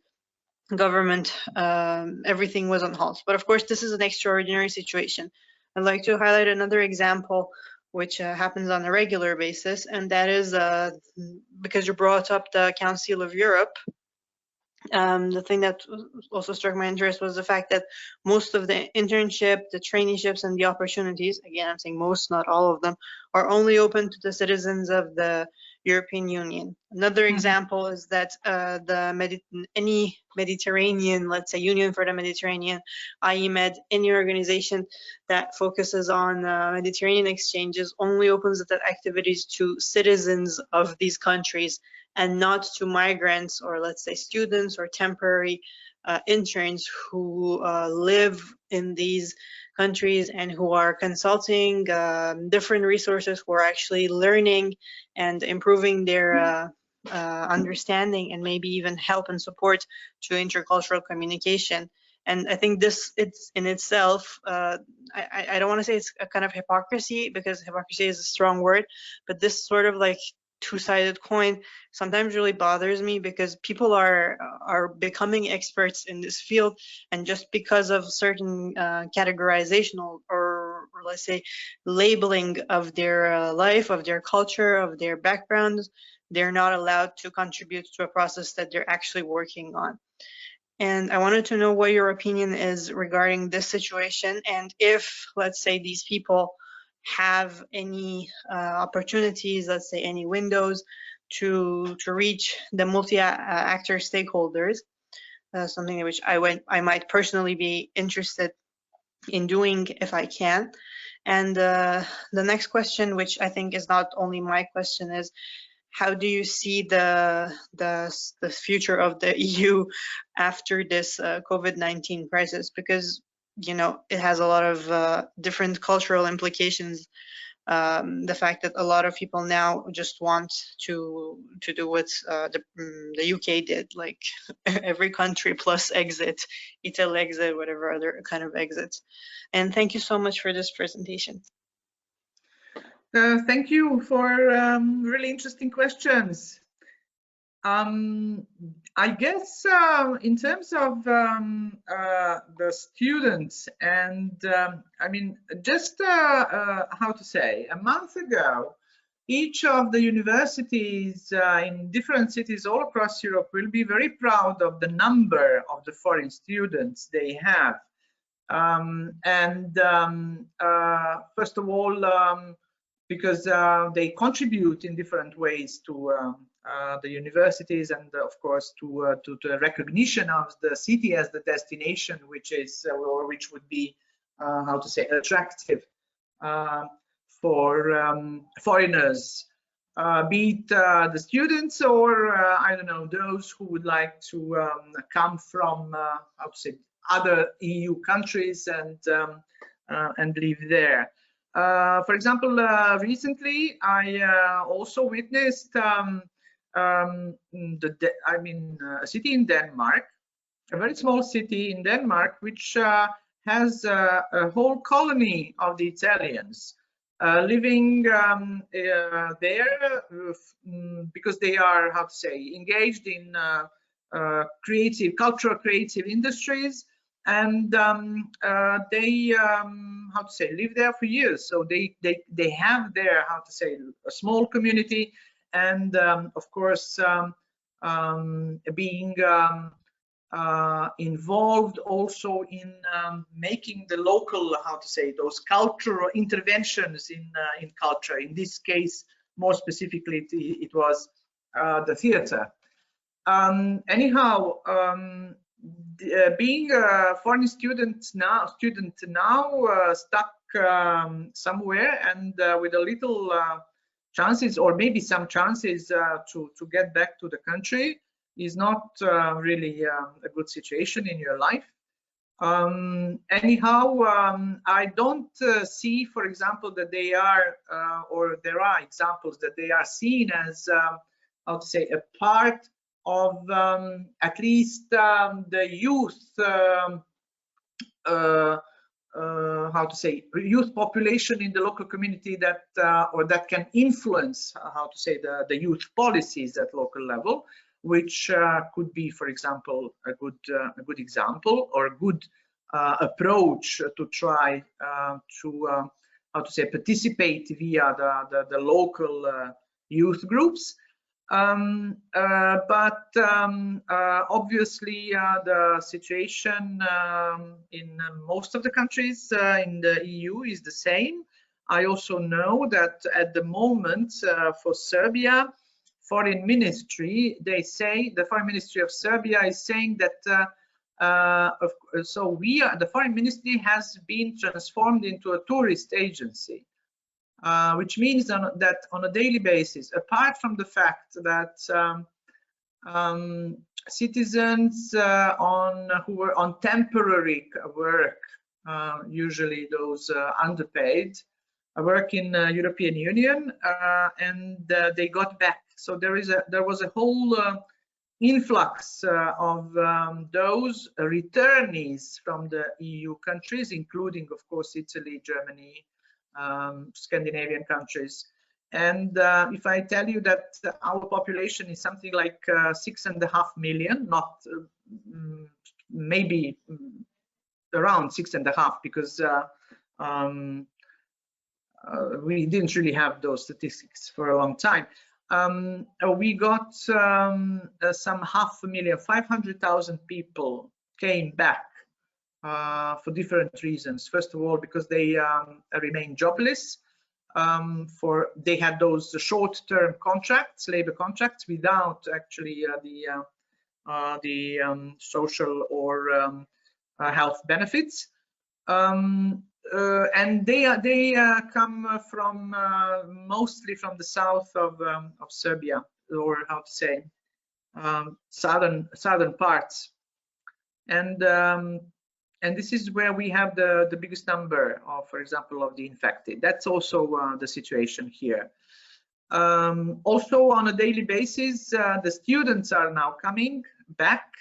government. Everything was on halt. But of course, this is an extraordinary situation. I'd like to highlight another example which happens on a regular basis, and that is because you brought up the Council of Europe. The thing that also struck my interest was the fact that most of the internship, the traineeships, and the opportunities, again, I'm saying most, not all of them, are only open to the citizens of the European Union. Another example is that any Mediterranean, let's say Union for the Mediterranean, IEMED, any organization that focuses on Mediterranean exchanges only opens the activities to citizens of these countries and not to migrants, or let's say students or temporary interns who live in these countries and who are consulting different resources, who are actually learning and improving their understanding, and maybe even help and support to intercultural communication. And I think this, it's in itself, I don't want to say it's a kind of hypocrisy, because hypocrisy is a strong word, but this sort of like two-sided coin sometimes really bothers me, because people are becoming experts in this field, and just because of certain categorization or let's say labeling of their life, of their culture, of their backgrounds, they're not allowed to contribute to a process that they're actually working on. And I wanted to know what your opinion is regarding this situation, and if, let's say, these people have any opportunities, let's say any windows to reach the multi-actor stakeholders, something which I might personally be interested in doing if I can. And the next question, which I think is not only my question, is how do you see the future of the EU after this COVID-19 crisis? Because, you know, it has a lot of different cultural implications. The fact that a lot of people now just want to do what the UK did, like every country plus exit, Italy exit, whatever other kind of exit. And thank you so much for this presentation. Thank you for really interesting questions. I guess in terms of the students, and I mean, just how to say, a month ago, each of the universities in different cities all across Europe will be very proud of the number of the foreign students they have. First of all, because they contribute in different ways to the universities, and of course to the recognition of the city as the destination, which is or which would be how to say, attractive for foreigners, be it the students or I don't know, those who would like to come from how to say, other EU countries and live there. For example, recently I also witnessed a city in Denmark, a very small city in Denmark, which has a whole colony of the Italians living there because they are, how to say, engaged in cultural creative industries, and they how to say, live there for years. So they have their, how to say, a small community, and of course being involved also in making the local, how to say, those cultural interventions in culture. In this case, more specifically, it was the theater. Anyhow, being a foreign student now, stuck somewhere and with a little chances, or maybe some chances to get back to the country, is not really a good situation in your life. Anyhow, I don't see, for example, that they are, or there are examples that they are seen as, how to say, a part of at least the youth, how to say, youth population in the local community that, or that can influence, how to say, the youth policies at local level, which could be, for example, a good example or a good approach to try to, how to say, participate via the local youth groups. Obviously the situation in most of the countries in the EU is the same. I also know that at the moment for Serbia, Foreign Ministry, they say, the Foreign Ministry of Serbia is saying that the Foreign Ministry has been transformed into a tourist agency. Which means that on a daily basis, apart from the fact that citizens who were on temporary work, usually those underpaid, work in European Union, and they got back. So there was a whole influx of those returnees from the EU countries, including, of course, Italy, Germany, Scandinavian countries. And if I tell you that our population is something like 6.5 million, not maybe around 6.5, because we didn't really have those statistics for a long time. We got some 500,000, 500,000 people came back for different reasons. First of all, because they remain jobless. They had those short-term contracts, labor contracts, without actually the social or health benefits. and they come from mostly from the south of Serbia, or how to say, southern parts, and this is where we have the biggest number of, for example, of the infected. That's also the situation here. Also on a daily basis, the students are now coming back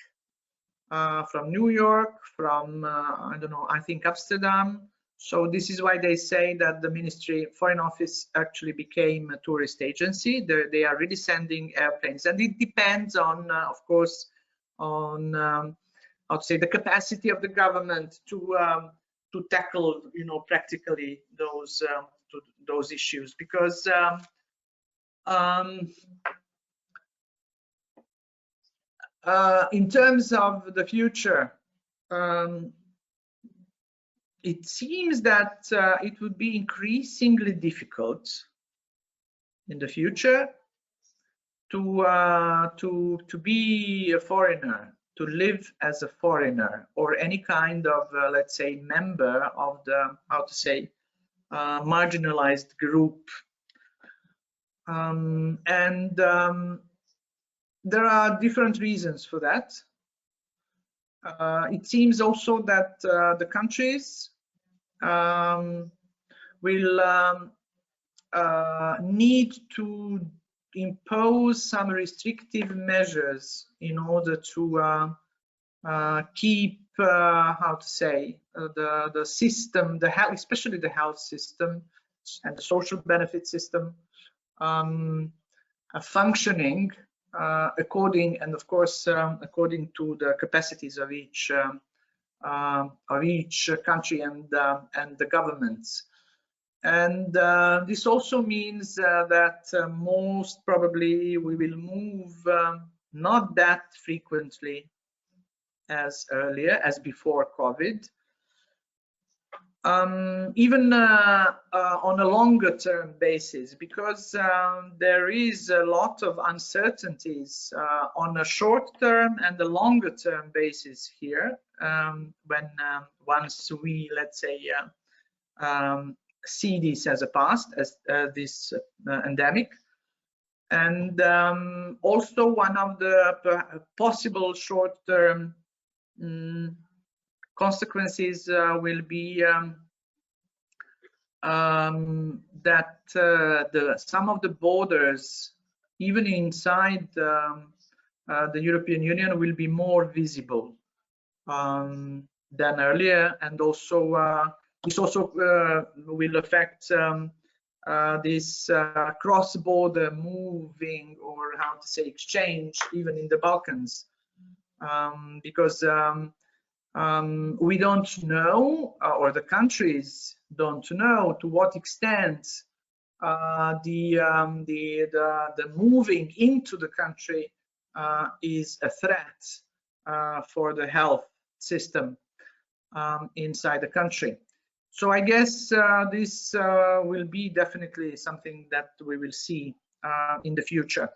from New York, from I don't know, I think Amsterdam. So this is why they say that the Ministry Foreign Office actually became a tourist agency. They are really sending airplanes, and it depends on, of course, on how to say, the capacity of the government to tackle, you know, practically those issues, because in terms of the future, it seems that it would be increasingly difficult in the future to be a foreigner, to live as a foreigner, or any kind of let's say member of the, how to say, marginalized group. There are different reasons for that. It seems also that the countries will need to impose some restrictive measures in order to keep, how to say, the system, the health, especially the health system and the social benefit system, functioning according, and of course according to the capacities of each country and the governments. And this also means that most probably we will move not that frequently as earlier, as before COVID, even on a longer term basis, because there is a lot of uncertainties on a short term and a longer term basis here, when once we, let's say, see this as a past, as this endemic. And also one of the possible short-term consequences will be that some of the borders, even inside the European Union, will be more visible than earlier, and also this also will affect this cross-border moving, or how to say, exchange, even in the Balkans, because we don't know, or the countries don't know, to what extent the moving into the country is a threat for the health system inside the country. So I guess this will be definitely something that we will see in the future.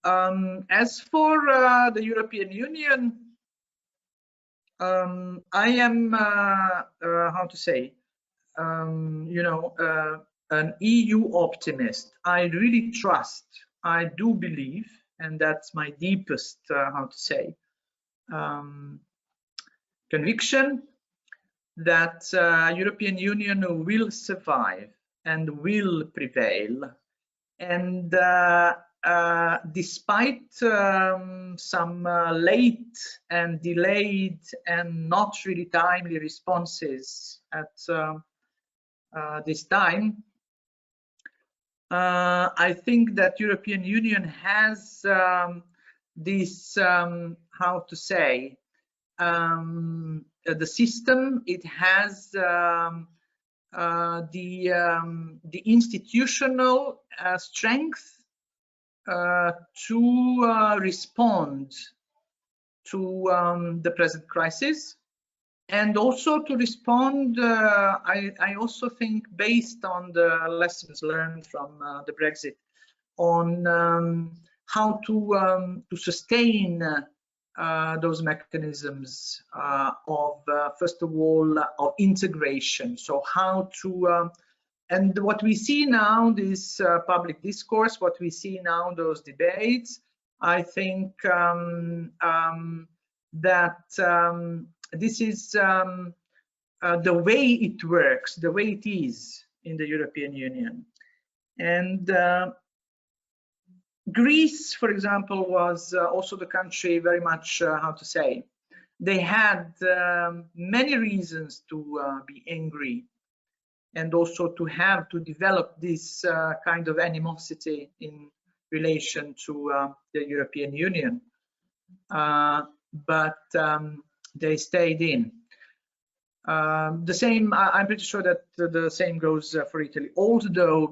As for the European Union, I am, how to say, you know, an EU optimist. I really trust, I do believe, and that's my deepest, how to say, conviction, that European Union will survive and will prevail. And despite some late and delayed and not really timely responses at this time, I think that European Union has this, how to say, the system, it has the institutional strength to respond to the present crisis, and also to respond, I also think, based on the lessons learned from the Brexit, on how to sustain those mechanisms of, first of all, of integration. So how to, and what we see now, this public discourse, what we see now, those debates, I think that this is the way it works, the way it is in the European Union. And Greece, for example, was also the country very much, how to say, they had many reasons to be angry, and also to develop this kind of animosity in relation to the European Union. But they stayed in. The same, I'm pretty sure that the same goes for Italy, although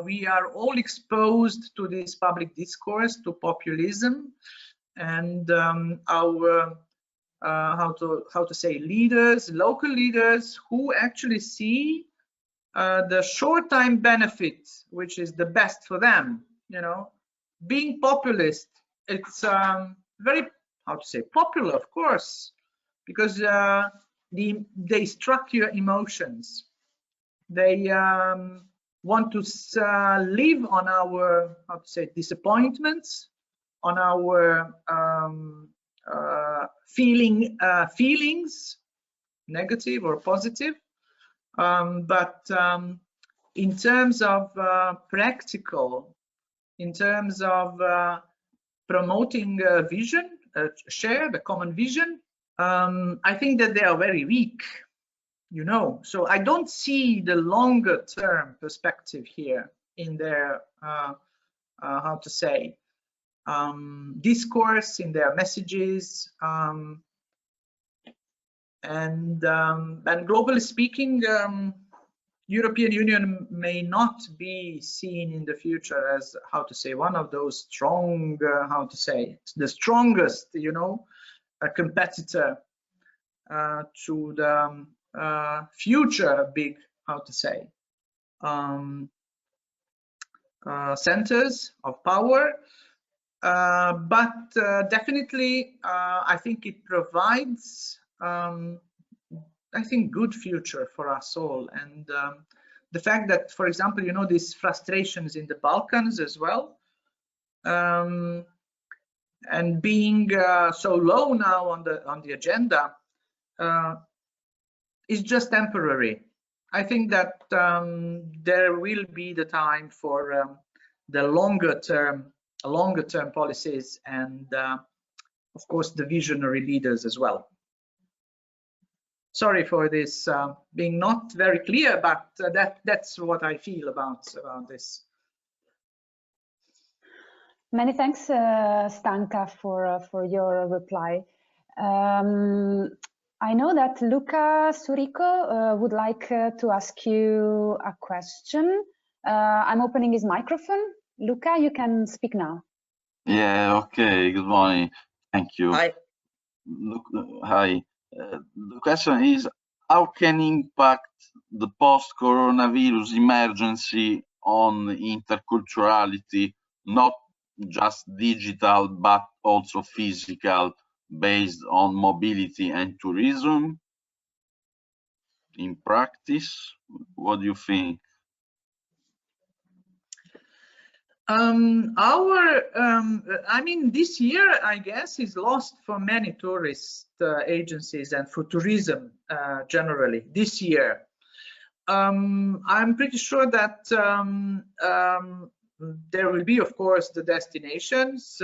we are all exposed to this public discourse, to populism, and our how to say, leaders, local leaders, who actually see the short-time benefit, which is the best for them. You know, being populist, it's very, how to say, popular, of course, because they struck your emotions. They want to live on our, how to say, disappointments, on our feelings, negative or positive. But in terms of practical, in terms of promoting vision, share the common vision, I think that they are very weak, you know. So I don't see the longer term perspective here in their, how to say, discourse, in their messages, and globally speaking, European Union may not be seen in the future as, how to say, one of those strong, how to say, the strongest, you know, a competitor to the future big, how to say, centers of power. But definitely, I think it provides, I think, good future for us all. And the fact that, for example, you know, these frustrations in the Balkans as well, and being so low now on the agenda, is just temporary. I think that there will be the time for the longer term policies, and of course the visionary leaders as well. Sorry for this being not very clear, but that's what I feel about this. Many thanks, Stanka, for your reply. I know that Luca Surico would like to ask you a question. I'm opening his microphone. Luca, you can speak now. Yeah, okay, good morning. Thank you. Hi. Hi. The question is, how can impact the post-coronavirus emergency on interculturality, not just digital, but also physical, based on mobility and tourism? In practice, what do you think? I mean, this year, I guess, is lost for many tourist agencies and for tourism generally this year. I'm pretty sure that there will be, of course, the destinations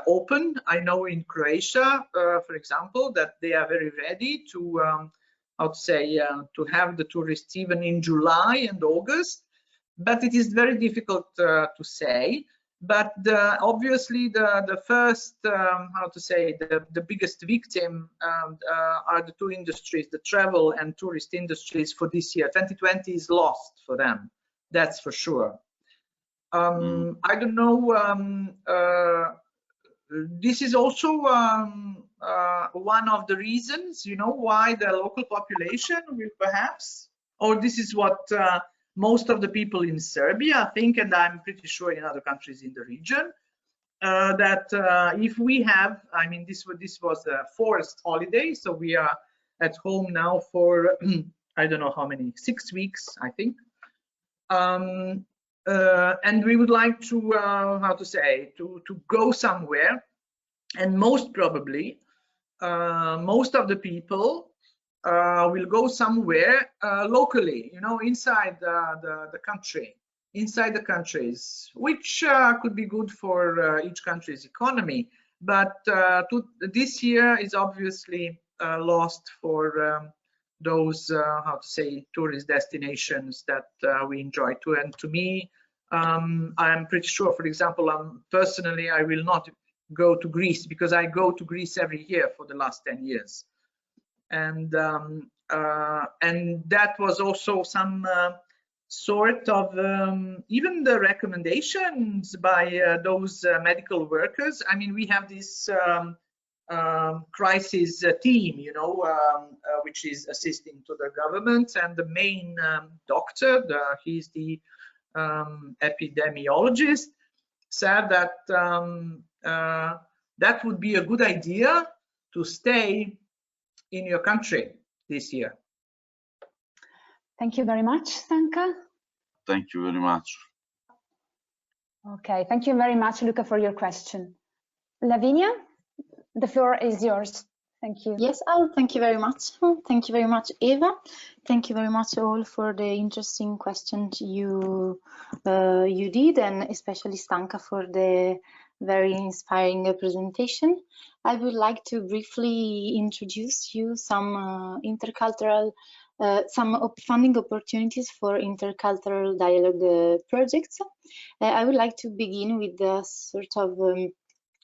open. I know in Croatia, for example, that they are very ready to, how to say, to have the tourists even in July and August. But it is very difficult to say. But obviously, the first, how to say, the biggest victim are the two industries, the travel and tourist industries for this year. 2020 is lost for them, that's for sure. I don't know. This is also one of the reasons, you know, why the local population will perhaps, or this is what most of the people in Serbia think, and I'm pretty sure in other countries in the region, that if we have, I mean, this was a forced holiday, so we are at home now for I don't know how many, 6 weeks, I think. And we would like to, how to say, to go somewhere, and most probably, most of the people will go somewhere locally, you know, inside the country, inside the countries, which could be good for each country's economy. But this year is obviously lost for those, how to say, tourist destinations that we enjoy too. And to me, I'm pretty sure, for example, personally, I will not go to Greece, because I go to Greece every year for the last 10 years. And that was also some sort of even the recommendations by those medical workers. I mean, we have this crisis team, you know, which is assisting to the government, and the main doctor, he's the epidemiologist, said that that would be a good idea to stay in your country this year. Thank you very much, Stanka. Thank you very much. Okay, thank you very much, Luca, for your question. Lavinia, the floor is yours. Thank you. Yes, thank you very much. Thank you very much, Eva. Thank you very much all for the interesting questions you did, and especially Stanka for the very inspiring presentation. I would like to briefly introduce you some intercultural, some funding opportunities for intercultural dialogue projects. I would like to begin with the sort of,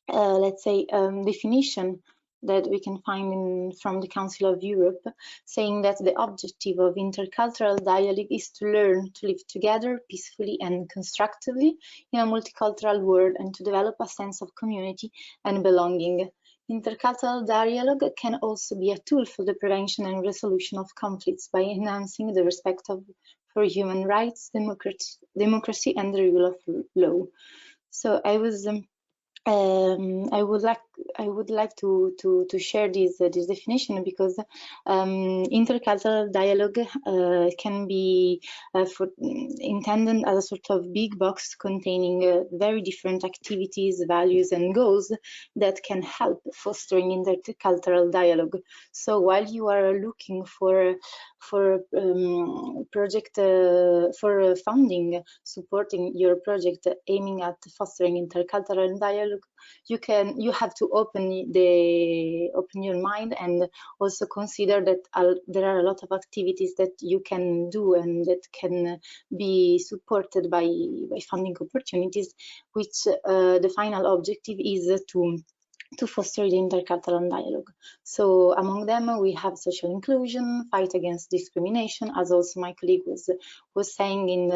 let's say, definition that we can find from the Council of Europe, saying that the objective of intercultural dialogue is to learn to live together peacefully and constructively in a multicultural world, and to develop a sense of community and belonging. Intercultural dialogue can also be a tool for the prevention and resolution of conflicts by enhancing the respect for human rights, democracy, and the rule of law. So I would like to share this definition, because intercultural dialogue can be intended as a sort of big box containing very different activities, values, and goals that can help fostering intercultural dialogue. So while you are looking for project for funding supporting your project aiming at fostering intercultural dialogue, you have to open your mind, and also consider that there are a lot of activities that you can do and that can be supported by funding opportunities, which the final objective is to foster the intercultural dialogue. So among them we have social inclusion, fight against discrimination, as also my colleague was saying in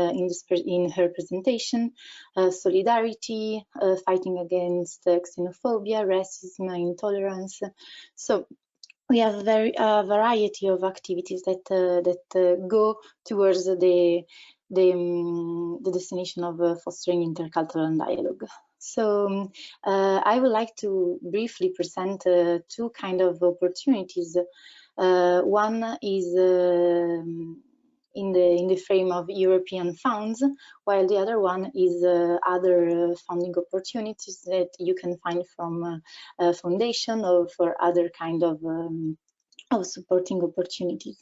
her presentation, solidarity, fighting against xenophobia, racism, intolerance. So we have a variety of activities that go towards the destination of fostering intercultural dialogue. So I would like to briefly present two kind of opportunities. One is in the frame of European funds, while the other one is other funding opportunities that you can find from a foundation or for other kind of supporting opportunities.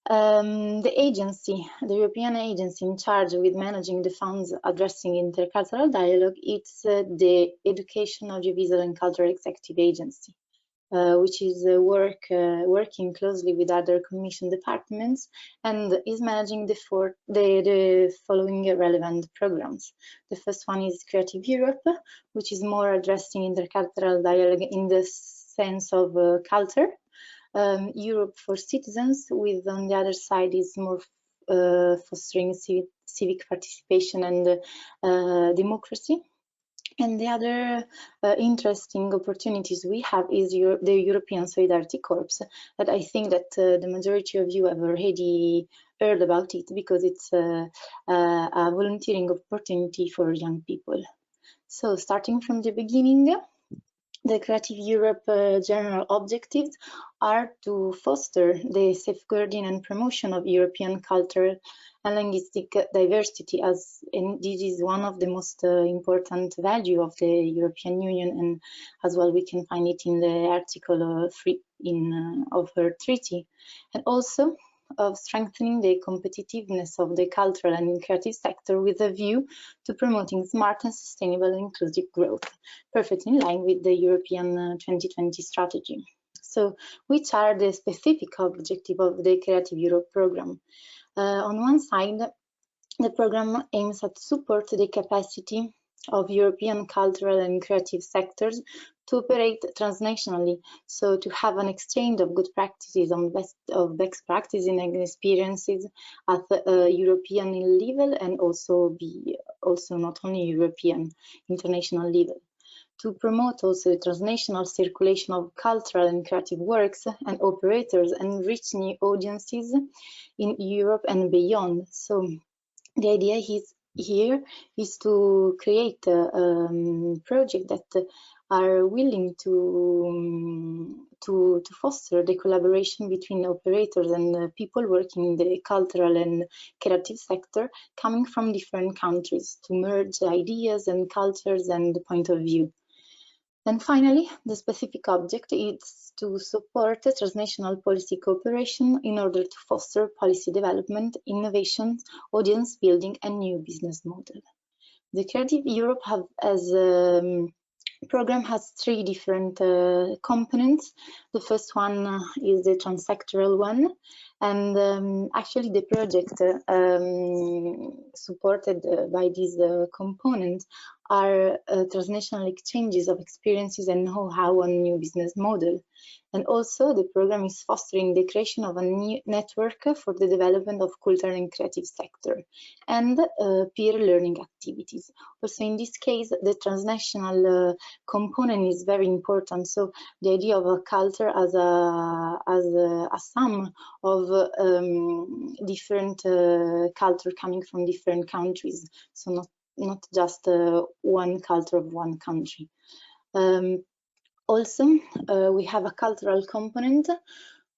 The European agency in charge with managing the funds addressing intercultural dialogue, it's the Education, Audiovisual and Cultural Executive Agency, which is working closely with other Commission departments and is managing the following relevant programs. The first one is Creative Europe, which is more addressing intercultural dialogue in the sense of culture. Europe for Citizens, with on the other side is more fostering civic participation and democracy. And the other interesting opportunities we have is the European Solidarity Corps, that I think that the majority of you have already heard about it, because it's a volunteering opportunity for young people. So starting from the beginning, the Creative Europe general objectives are to foster the safeguarding and promotion of European cultural and linguistic diversity, and this is one of the most important value of the European Union, and as well we can find it in the Article 3 of her treaty, and also of strengthening the competitiveness of the cultural and creative sector with a view to promoting smart and sustainable and inclusive growth, perfectly in line with the European 2020 strategy. So, which are the specific objectives of the Creative Europe program? On one side, the program aims at support the capacity of European cultural and creative sectors to operate transnationally, so to have an exchange of good practices on best practices and experiences at the European level, and also not only European, international level. To promote also the transnational circulation of cultural and creative works and operators and reach new audiences in Europe and beyond. So the idea is to create projects that are willing to foster the collaboration between operators and people working in the cultural and creative sector coming from different countries, to merge ideas and cultures and the point of view. And finally, the specific object is to support transnational policy cooperation in order to foster policy development, innovation, audience building, and new business model. The Creative Europe program has three different components. The first one is the transsectoral one, and actually the project supported by these components are transnational exchanges of experiences and know-how on new business model. And also the program is fostering the creation of a new network for the development of cultural and creative sector and peer learning activities. Also in this case, the transnational component is very important. So the idea of a culture as a sum of different culture coming from different countries. So not just one culture of one country. Also, we have a cultural component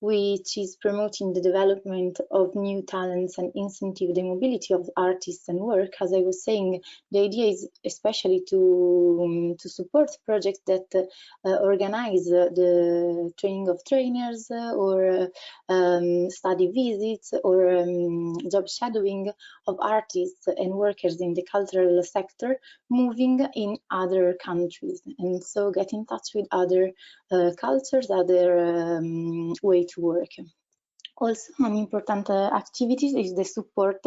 which is promoting the development of new talents and incentive the mobility of artists and work. As I was saying, the idea is especially to support projects that organize the training of trainers or study visits or job shadowing of artists and workers in the cultural sector moving in other countries, and so get in touch with other cultures, other way to work. Also, an important activity is the support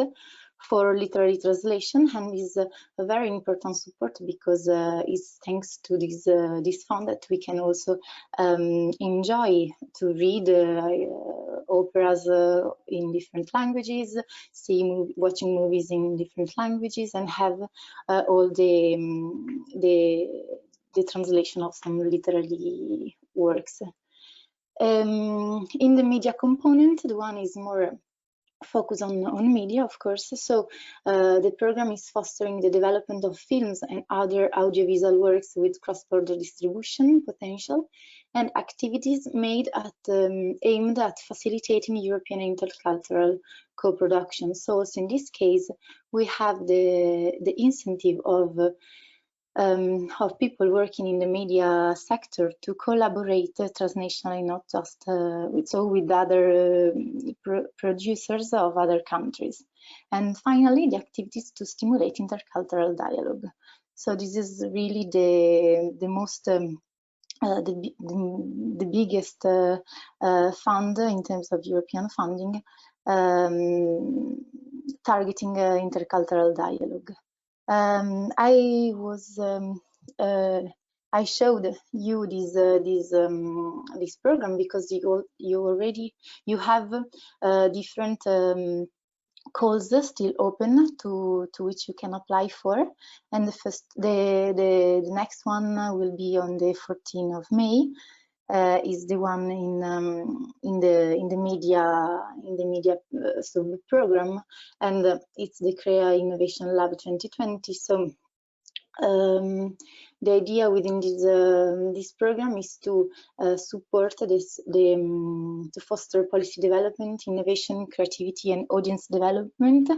for literary translation, and is a very important support because it's thanks to this fund that we can also enjoy to read operas in different languages, watching movies in different languages, and have all the translation of some literary works. In the media component, the one is more focused on media, of course. So the program is fostering the development of films and other audiovisual works with cross-border distribution potential, and activities aimed at facilitating European intercultural co-production. So in this case, we have the incentive of people working in the media sector to collaborate transnationally, not just with other producers of other countries. And finally, the activities to stimulate intercultural dialogue. So this is really the most the biggest fund in terms of European funding targeting intercultural dialogue. I showed you this program because you have different calls still open to which you can apply for, and the next one will be on the 14th of May. Is the one in the media sub program, and it's the Crea Innovation Lab 2020. So The idea within this program is to support to foster policy development, innovation, creativity, and audience development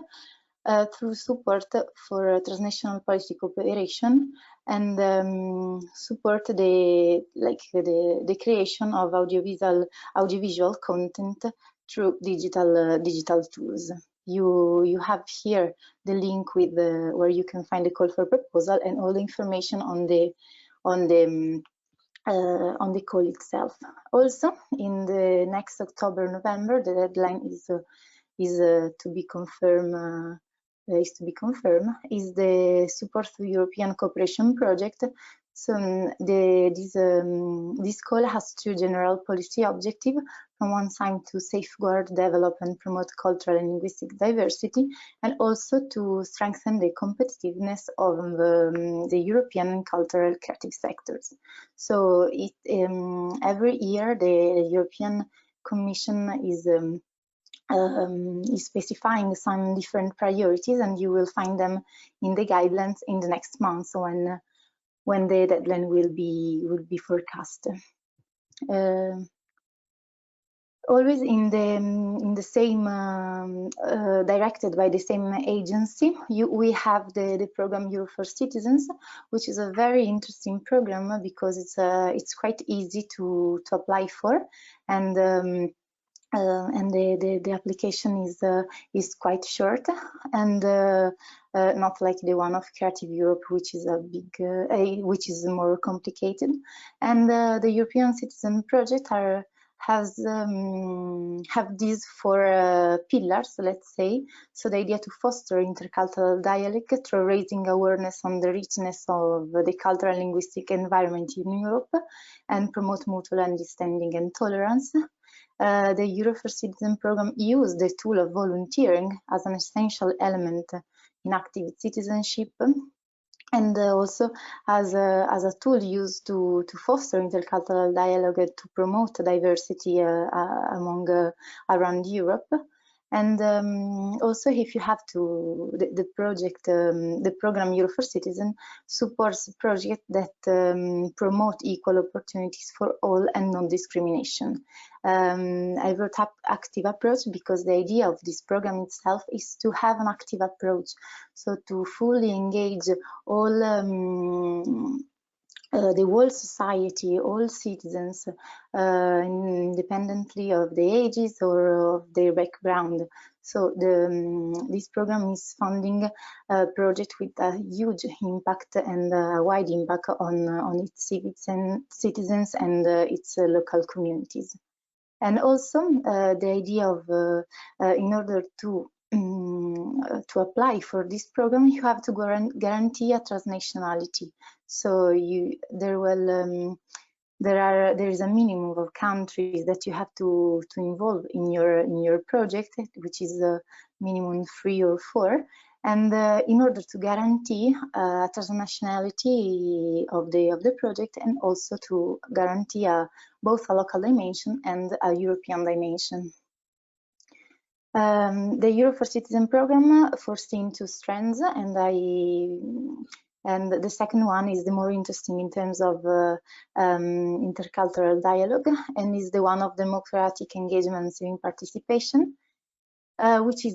through support for transnational policy cooperation, and support the creation of audiovisual content through digital tools. You have here the link with where you can find the call for proposal and all the information on the call itself. Also, in the next October-November, the deadline is to be confirmed. Is the support to European cooperation project. So this call has two general policy objectives. On one side, to safeguard, develop, and promote cultural and linguistic diversity, and also to strengthen the competitiveness of the European cultural creative sectors. So every year the European Commission is specifying some different priorities, and you will find them in the guidelines in the next month when the deadline will be forecast. Always in the same directed by the same agency, we have the program Euro for Citizens, which is a very interesting program because it's quite easy to apply for, and the application is quite short, and not like the one of Creative Europe, which is which is more complicated. And the European Citizen Project have these four pillars, let's say. So the idea to foster intercultural dialogue through raising awareness on the richness of the cultural linguistic environment in Europe, and promote mutual understanding and tolerance. The Euro for Citizen program used the tool of volunteering as an essential element in active citizenship, and also as a tool used to foster intercultural dialogue and to promote diversity around Europe. And also, if you have to, the program Euro for Citizen supports projects that promote equal opportunities for all and non-discrimination. I wrote up active approach because the idea of this program itself is to have an active approach, so to fully engage all the whole society, all citizens, independently of the ages or of their background. So this program is funding a project with a huge impact and a wide impact on its citizens and its local communities. And also the idea of, in order to apply for this program, you have to guarantee a transnationality. So there is a minimum of countries that you have to involve in your project, which is a minimum 3 or 4. And in order to guarantee a transnationality of the project, and also to guarantee both a local dimension and a European dimension. The Euro for Citizen program foreseen 2 strands, and the second one is the more interesting in terms of intercultural dialogue, and is the one of democratic engagement and civic participation, which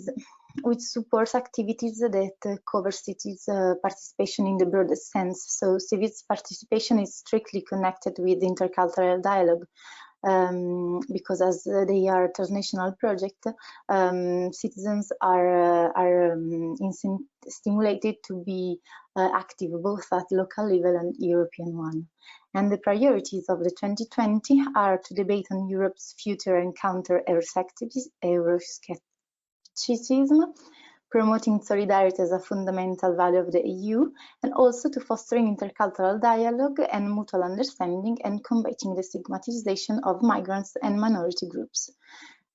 supports activities that cover cities' participation in the broadest sense. So civic participation is strictly connected with intercultural dialogue, because as they are a transnational project, citizens are stimulated to be active both at local level and European one. And the priorities of the 2020 are to debate on Europe's future and counter Euroscepticism, promoting solidarity as a fundamental value of the EU, and also to fostering intercultural dialogue and mutual understanding, and combating the stigmatization of migrants and minority groups.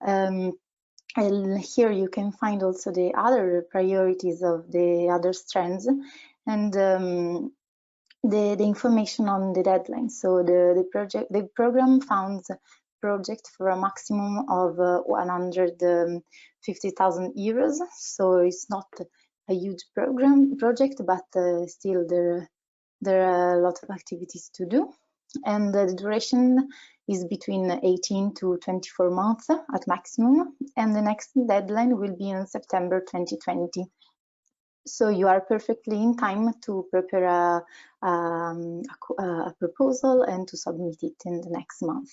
And here you can find also the other priorities of the other strands, and the information on the deadline. So the program funds project for a maximum of 150,000 euros. So it's not a huge project, but still there are a lot of activities to do, and the duration is between 18 to 24 months at maximum, and the next deadline will be in September 2020. So you are perfectly in time to prepare a proposal and to submit it in the next month.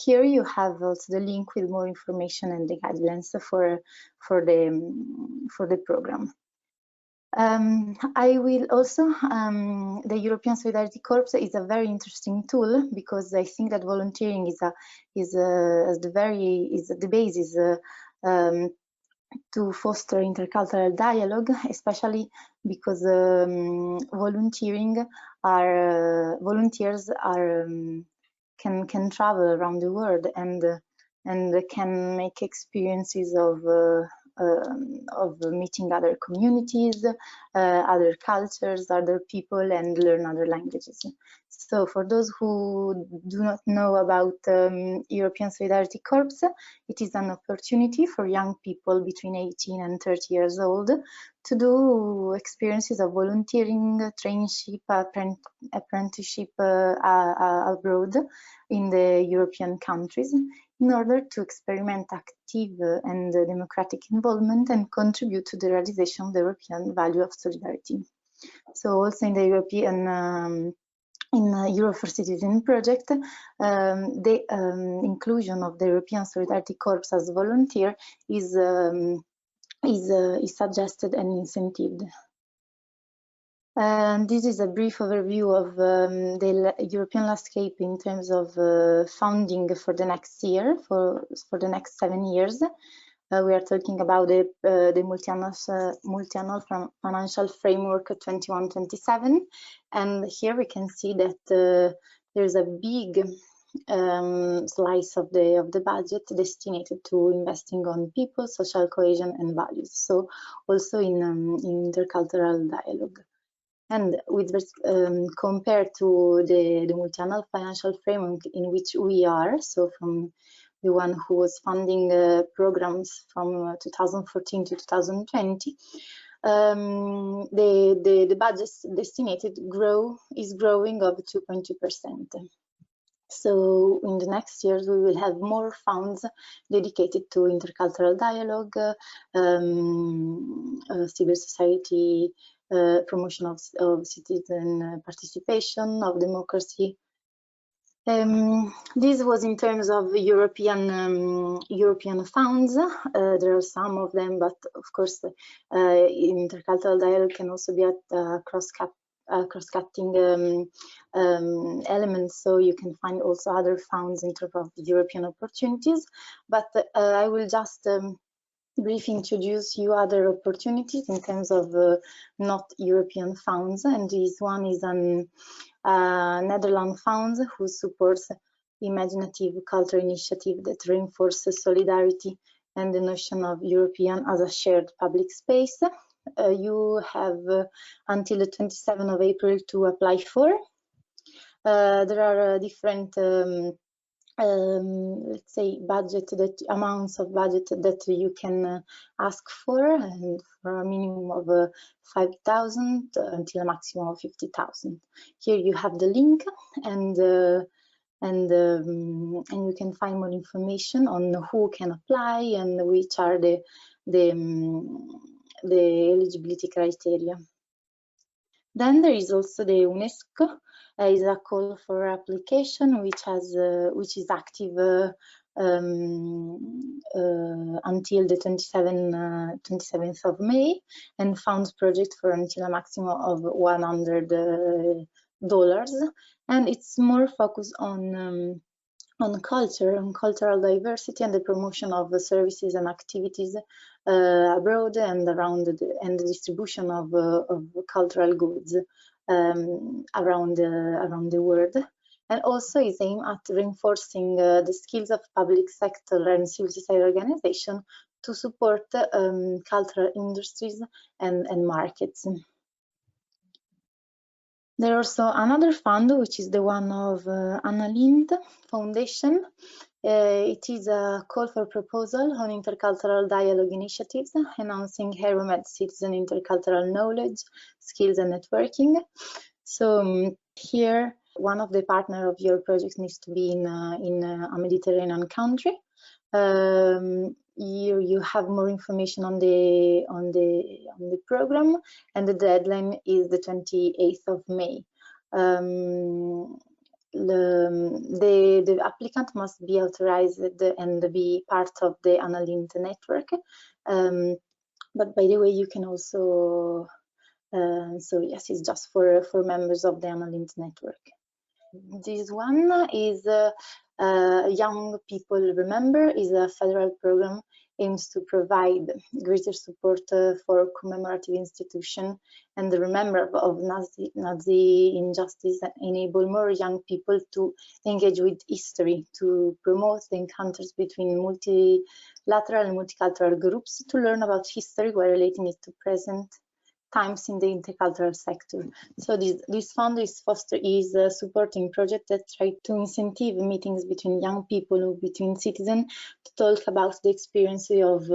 Here you have also the link with more information and the guidelines for the program. I will also, the European Solidarity Corps is a very interesting tool, because I think that volunteering is the basis to foster intercultural dialogue, especially because volunteers can travel around the world and can make experiences of meeting other communities, other cultures, other people, and learn other languages. So for those who do not know about European Solidarity Corps, it is an opportunity for young people between 18 and 30 years old to do experiences of volunteering, traineeship, apprenticeship abroad in the European countries, in order to experiment active and democratic involvement and contribute to the realization of the European value of solidarity. So also in the European Euro for Citizen project, the inclusion of the European Solidarity Corps as volunteer is suggested and incentivized. This is a brief overview of the European landscape in terms of funding for the next year, for the next 7 years. We are talking about the multi-annual financial framework 21-27, and here we can see that there's a big slice of the budget destined to investing on people, social cohesion, and values. So also in intercultural dialogue. And with compared to the multi-annual financial framework in which we are, so from the one who was funding programs from 2014 to 2020, the budget destinated is growing of 2.2%. So in the next years, we will have more funds dedicated to intercultural dialogue, civil society, promotion of citizen participation, of democracy. This was in terms of European funds. There are some of them, but of course, intercultural dialogue can also be a cross-cutting elements, so you can find also other funds in terms of European opportunities. But I will just briefly introduce you other opportunities in terms of not European funds, and this one is an Netherlands fund who supports imaginative culture initiative that reinforces solidarity and the notion of European as a shared public space. You have until the 27th of April to apply for. There are different let's say amounts of budget that you can ask for, and for a minimum of 5,000 until a maximum of 50,000. Here you have the link, and you can find more information on who can apply and which are the eligibility criteria. Then there is also the UNESCO. Is a call for application which is active until the 27th of May, and funds project for until a maximum of $100, and it's more focused on culture, on cultural diversity, and the promotion of the services and activities abroad and around and the distribution of cultural goods around the world, and also is aimed at reinforcing the skills of public sector and civil society organization to support cultural industries and markets. There is also another fund, which is the one of Anna Lindh Foundation. It is a call for proposal on intercultural dialogue initiatives, enhancing Euromed citizen intercultural knowledge, skills, and networking. So here, one of the partner of your project needs to be in a Mediterranean country. You have more information on the program, and the deadline is the 28th of May. The applicant must be authorized and be part of the ANALINT network. But by the way, you can also, so yes, it's just for members of the ANALINT network. This one is Young People Remember, is a federal program aims to provide greater support for commemorative institutions and the remember of Nazi injustice, and enable more young people to engage with history, to promote the encounters between multilateral and multicultural groups, to learn about history while relating it to present times in the intercultural sector. So this fund is supporting projects that try to incentive meetings between young people, between citizens, to talk about the experience of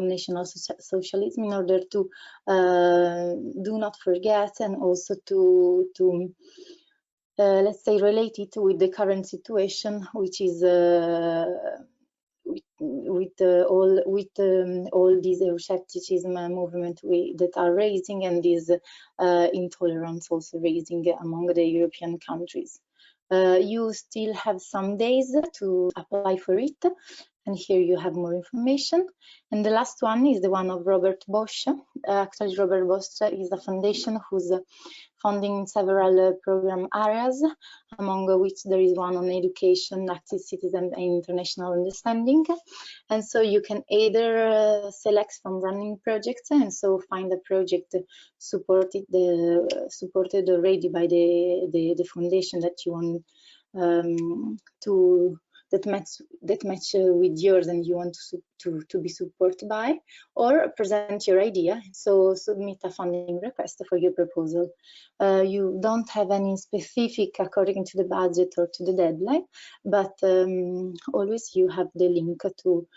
national socialism in order to do not forget, and also to let's say relate it with the current situation, which is with all these Euroscepticism movement that are raising, and this intolerance also raising among the European countries. You still have some days to apply for it, and here you have more information. And the last one is the one of Robert Bosch. Actually, Robert Bosch is a foundation who's funding several program areas, among which there is one on education, active citizen, and international understanding. And so you can either select from running projects, and so find a project supported already by the foundation that you want that match with yours and you want to be supported by, or present your idea. So submit a funding request for your proposal. You don't have any specific according to the budget or to the deadline, but always you have the link to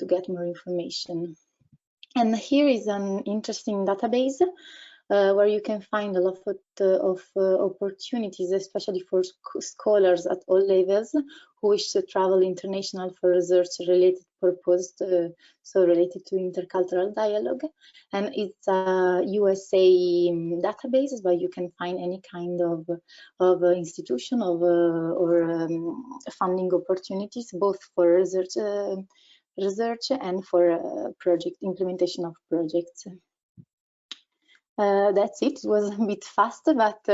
get more information. And here is an interesting database where you can find a lot of opportunities, especially for scholars at all levels who wish to travel international for research-related purpose, so related to intercultural dialogue. And it's a USA database, where you can find any kind of institution or funding opportunities, both for research and for project implementation of projects. That's it. It was a bit fast, but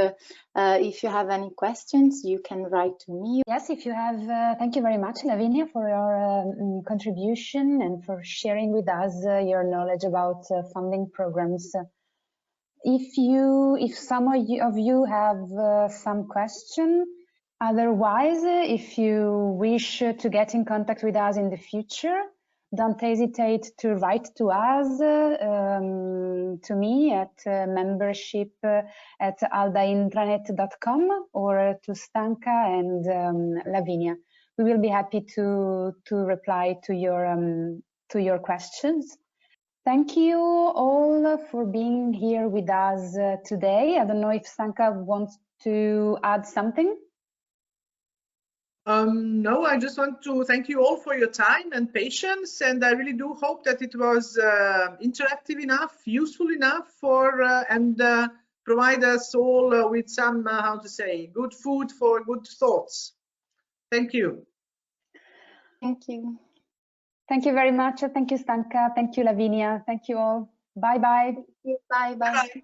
if you have any questions, you can write to me. Yes, if you have, thank you very much, Lavinia, for your contribution and for sharing with us your knowledge about funding programs. If some of you have some question, otherwise, if you wish to get in contact with us in the future, don't hesitate to write to us, to me at membership@aldaintranet.com, or to Stanka and Lavinia. We will be happy to reply to your questions. Thank you all for being here with us today. I don't know if Stanka wants to add something. No, I just want to thank you all for your time and patience, and I really do hope that it was interactive enough, useful enough for and provide us all with some, how to say, good food for good thoughts. Thank you. Thank you. Thank you very much. Thank you, Stanka. Thank you, Lavinia. Thank you all. Bye-bye. Bye-bye.